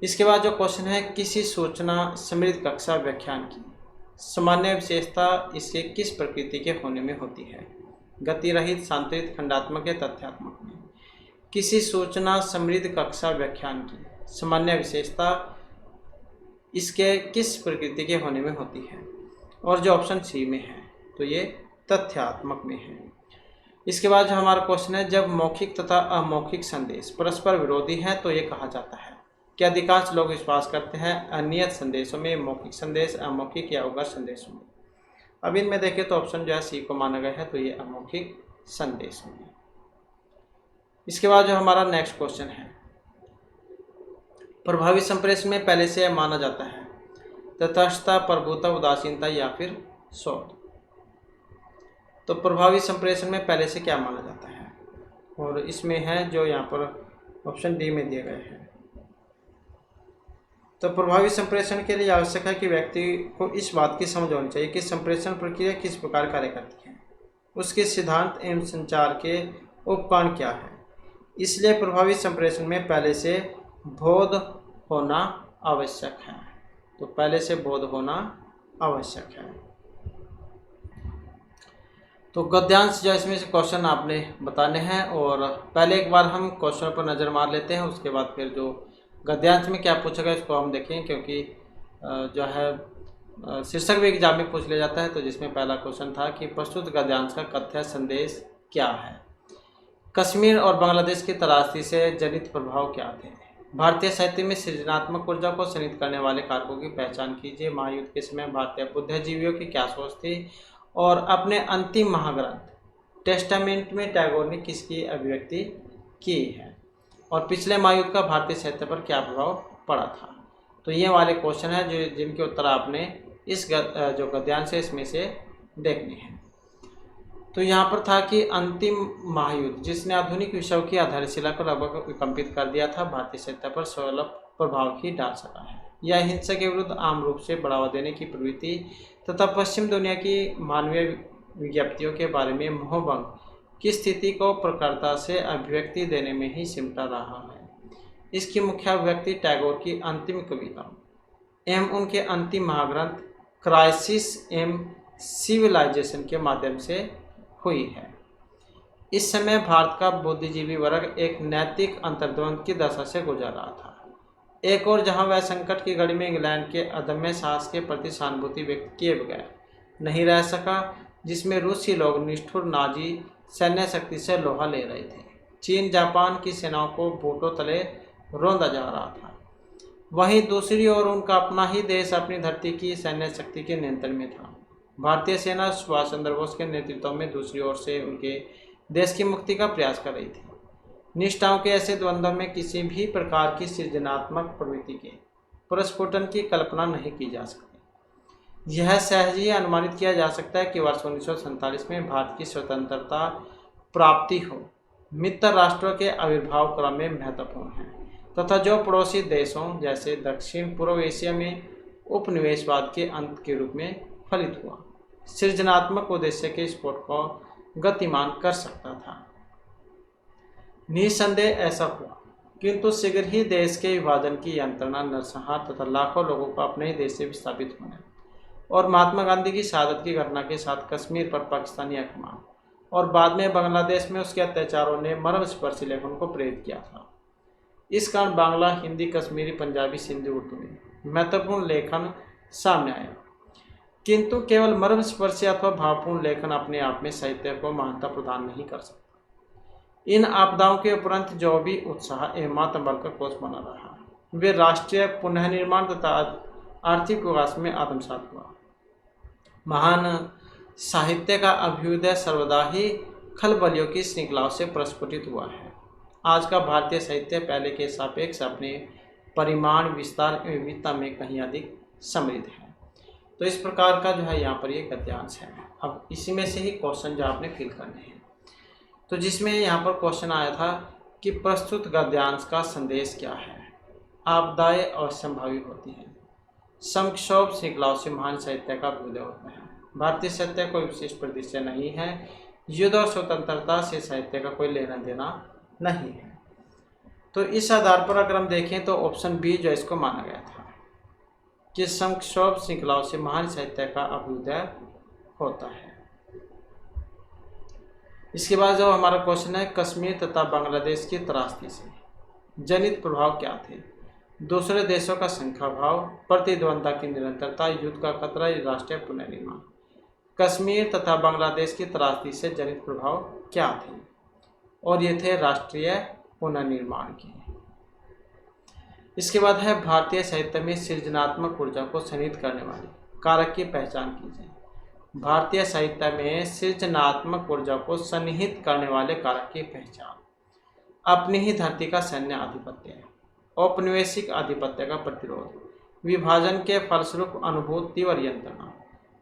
इसके बाद जो क्वेश्चन है किसी सूचना समृद्ध कक्षा व्याख्यान की सामान्य विशेषता इसके किस प्रकृति के होने में होती है। गति रहित, शांतरित, खंडात्मक या तथ्यात्मक में। किसी सूचना समृद्ध कक्षा व्याख्यान की सामान्य विशेषता इसके किस प्रकृति के होने में होती है, और जो ऑप्शन सी में है तो ये तथ्यात्मक में है। इसके बाद जो हमारा क्वेश्चन है जब मौखिक तथा अमौखिक संदेश परस्पर विरोधी हैं तो ये कहा जाता है कि अधिकांश लोग विश्वास करते हैं अनियत संदेशों में, मौखिक संदेश, अमौखिक या उग्र संदेशों में। अब इनमें देखें तो ऑप्शन जो है सी को माना गया है, तो ये अमौखिक संदेशों में। इसके बाद जो हमारा नेक्स्ट क्वेश्चन है प्रभावी संप्रेषण में पहले से माना जाता है तटस्थता, प्रभुता, उदासीनता या फिर शोध। तो प्रभावी संप्रेषण में पहले से क्या माना जाता है, और इसमें है जो यहाँ पर ऑप्शन डी में दिए गए हैं। तो प्रभावी संप्रेषण के लिए आवश्यक है कि व्यक्ति को इस बात की समझ होनी चाहिए कि संप्रेषण प्रक्रिया किस प्रकार कार्य करती है, उसके सिद्धांत एवं संचार के उपकरण क्या है। इसलिए प्रभावी संप्रेषण में पहले से बोध होना आवश्यक है। तो पहले से बोध होना आवश्यक है। तो गद्यांश जो इसमें से क्वेश्चन आपने बताने हैं, और पहले एक बार हम क्वेश्चन पर नज़र मार लेते हैं, उसके बाद फिर जो गद्यांश में क्या पूछा गया इसको हम देखें, क्योंकि जो है शीर्षक भी एग्जाम में पूछ लिया जाता है। तो जिसमें पहला क्वेश्चन था कि प्रस्तुत गद्यांश का कथ्य संदेश क्या है। कश्मीर और बांग्लादेश की त्रासदी से जनित प्रभाव क्या थे? भारतीय साहित्य में सृजनात्मक ऊर्जा को सनित करने वाले कारकों की पहचान कीजिए। महायुद्ध के समय भारतीय बुद्धिजीवियों की क्या सोच थी? और अपने अंतिम महाग्रंथ टेस्टामेंट में टैगोर ने किसकी अभिव्यक्ति की है? और पिछले महायुद्ध का भारतीय साहित्य पर क्या प्रभाव पड़ा था? तो ये वाले क्वेश्चन है जो जिनके उत्तर आपने इस जो गद्यांश है इसमें से देखने हैं। तो यहाँ पर था कि अंतिम महायुद्ध जिसने आधुनिक विश्व की आधारशिला को लगभग विकम्पित कर दिया था, भारतीय साहित्य पर सुलभ प्रभाव ही डाल सका है। यह हिंसा के विरुद्ध आम रूप से बढ़ावा देने की प्रवृत्ति तथा पश्चिम दुनिया की मानवीय विज्ञप्तियों के बारे में मोहभंग की स्थिति को प्रखरता से अभिव्यक्ति देने में ही सिमटा रहा है। इसकी मुख्य अभिव्यक्ति टैगोर की अंतिम कविता एवं उनके अंतिम महाग्रंथ क्राइसिस एवं सिविलाइजेशन के माध्यम से हुई है। इस समय भारत का बुद्धिजीवी वर्ग एक नैतिक अंतर्द्वंद की दशा से गुजर रहा था। एक और जहां वह संकट की घड़ी में इंग्लैंड के अदम्य साहस के प्रति सहानुभूति व्यक्त किए बगैर नहीं रह सका, जिसमें रूसी लोग निष्ठुर नाजी सैन्य शक्ति से लोहा ले रहे थे। चीन जापान की सेनाओं को बूटों तले रौंदा जा रहा था। वहीं दूसरी ओर उनका अपना ही देश अपनी धरती की सैन्य शक्ति के नियंत्रण में था। भारतीय सेना सुभाष चंद्र बोस के नेतृत्व में दूसरी ओर से उनके देश की मुक्ति का प्रयास कर रही थी। निष्ठाओं के ऐसे द्वंद्व में किसी भी प्रकार की सृजनात्मक प्रवृत्ति के प्रस्फुटन की कल्पना नहीं की जा सकती। यह सहज ही अनुमानित किया जा सकता है कि वर्ष 1947 में भारत की स्वतंत्रता प्राप्ति हो मित्र राष्ट्रों के आविर्भाव क्रम में महत्वपूर्ण है तथा जो पड़ोसी देशों जैसे दक्षिण पूर्व एशिया में उपनिवेशवाद के अंत के रूप में फलित हुआ सृजनात्मक उद्देश्य के स्फोट को गतिमान कर सकता था। निसंदेह ऐसा हुआ, किंतु शीघ्र ही देश के विभाजन की यंत्रणा नरसंहार तथा लाखों लोगों को अपने ही देश से विस्थापित होने और महात्मा गांधी की शहादत की घटना के साथ कश्मीर पर पाकिस्तानी आक्रमण और बाद में बांग्लादेश में उसके अत्याचारों ने मर्मस्पर्शी लेखन को प्रेरित किया था। इस कारण बांग्ला, हिंदी, कश्मीरी, पंजाबी, सिंधी, उर्दू में महत्वपूर्ण लेखन सामने आया, किंतु केवल मर्मस्पर्शी अथवा भावपूर्ण लेखन अपने आप में साहित्य को महानता प्रदान नहीं कर सकता। इन आपदाओं के उपरांत जो भी उत्साह एवं आत्मबल का कोष बना रहा, वे राष्ट्रीय पुनर्निर्माण तथा आर्थिक विकास में आत्मसात हुआ। महान साहित्य का अभ्युदय सर्वदा ही खलबलियों की श्रृंखलाओं से प्रस्फुटित हुआ है। आज का भारतीय साहित्य पहले के सापेक्ष अपने परिमाण, विस्तार एवं विविधता में कहीं अधिक समृद्ध है। तो इस प्रकार का जो है यहाँ पर ये गद्यांश है। अब इसी में से ही क्वेश्चन जो आपने फिल करने हैं, तो जिसमें यहाँ पर क्वेश्चन आया था कि प्रस्तुत गद्यांश का संदेश क्या है। आपदाएं असंभावी होती हैं, संक्षोभ श्रृंखलाओं से महान साहित्य का अभ्युदय होता है। भारतीय साहित्य कोई विशिष्ट परिदृश्य नहीं है, युद्ध और स्वतंत्रता से साहित्य का कोई लेना देना नहीं है। तो इस आधार पर अगर हम देखें तो ऑप्शन बी जो इसको माना गया था कि संक्षोभ श्रृंखलाओं से महान साहित्य का अभ्युदय होता है। इसके बाद जो हमारा क्वेश्चन है, कश्मीर तथा बांग्लादेश की त्रासदी से जनित प्रभाव क्या थे? दूसरे देशों का संख्या भाव, प्रतिद्वंद्विता की निरंतरता, युद्ध का खतरा, राष्ट्रीय पुनर्निर्माण। कश्मीर तथा बांग्लादेश की त्रासदी से जनित प्रभाव क्या थे? और ये थे राष्ट्रीय पुनर्निर्माण के। इसके बाद है भारतीय साहित्य में सृजनात्मक ऊर्जा को सनित करने वाले कारक की पहचान कीजिए। भारतीय साहित्य में सृजनात्मक ऊर्जा को सन्निहित करने वाले कारक की पहचान अपनी ही धरती का सैन्य आधिपत्य, औपनिवेशिक आधिपत्य का प्रतिरोध, विभाजन के फलस्वरूप अनुभूत तीव्र यंत्रणा,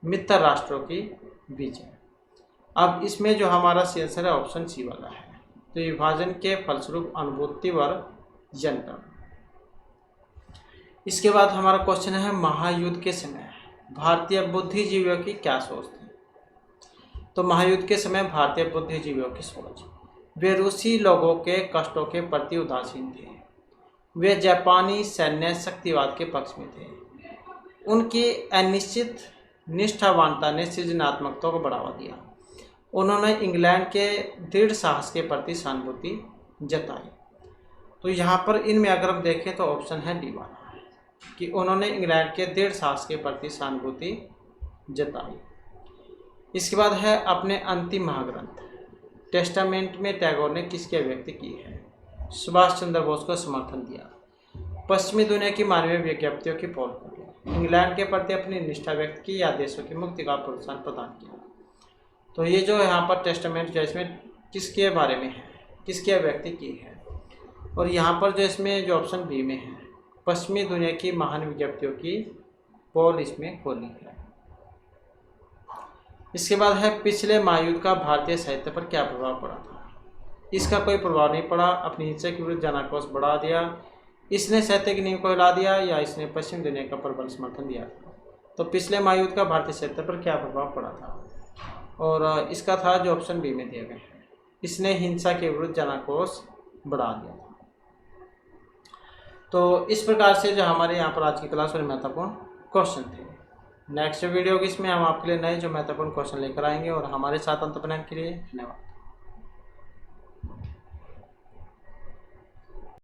मित्र राष्ट्रों की विजय। अब इसमें जो हमारा आंसर है ऑप्शन सी वाला है। तो विभाजन के फलस्वरूप अनुभूत तीव्र यंत्रणा। इसके बाद हमारा क्वेश्चन है, महायुद्ध के समय भारतीय बुद्धिजीवियों की क्या सोच थी? तो महायुद्ध के समय भारतीय बुद्धिजीवियों की सोच, वे रूसी लोगों के कष्टों के प्रति उदासीन थे। वे जापानी सैन्य शक्तिवाद के पक्ष में थे। उनकी अनिश्चित निष्ठावानता ने सृजनात्मकता को बढ़ावा दिया। उन्होंने इंग्लैंड के दृढ़ साहस के प्रति सहानुभूति जताई। तो यहाँ पर इनमें अगर हम देखें तो ऑप्शन है डी वाला कि उन्होंने इंग्लैंड के दृढ़ साहस के प्रति सहानुभूति जताई। इसके बाद है अपने अंतिम महाग्रंथ टेस्टामेंट में टैगोर ने किसकी अभिव्यक्ति की है? सुभाष चंद्र बोस को समर्थन दिया। पश्चिमी दुनिया की मानवीय विज्ञप्तियों की पोल खोली। इंग्लैंड के प्रति अपनी निष्ठा व्यक्त की या देशों की मुक्ति का प्रोत्साहन प्रदान किया। तो ये जो यहाँ पर टेस्टामेंट जो इसमें किसके बारे में है, किसकी अभिव्यक्ति की है? और यहाँ पर जो इसमें जो ऑप्शन बी में है, पश्चिमी दुनिया की महान विज्ञप्तियों की पोल इसमें खोली है। इसके बाद है पिछले महायुद्ध का भारतीय साहित्य पर क्या प्रभाव पड़ा था? इसका कोई प्रभाव नहीं पड़ा। अपनी इच्छा के विरुद्ध जनाक्रोश बढ़ा दिया। इसने साहित्य की नींव को हिला दिया या इसने पश्चिम दुनिया का प्रबल समर्थन दिया था? तो पिछले महायुद्ध का भारतीय साहित्य पर क्या प्रभाव पड़ा था? और इसका था जो ऑप्शन बी में दिए गए हैं, इसने हिंसा के विरुद्ध जनाक्रोश बढ़ा दिया था। तो इस प्रकार से जो हमारे यहाँ पर आज की क्लास में महत्वपूर्ण क्वेश्चन थे। नेक्स्ट वीडियो की इसमें हम आपके लिए नए जो महत्वपूर्ण क्वेश्चन लेकर आएंगे और हमारे साथ अंत बनाने के लिए धन्यवाद।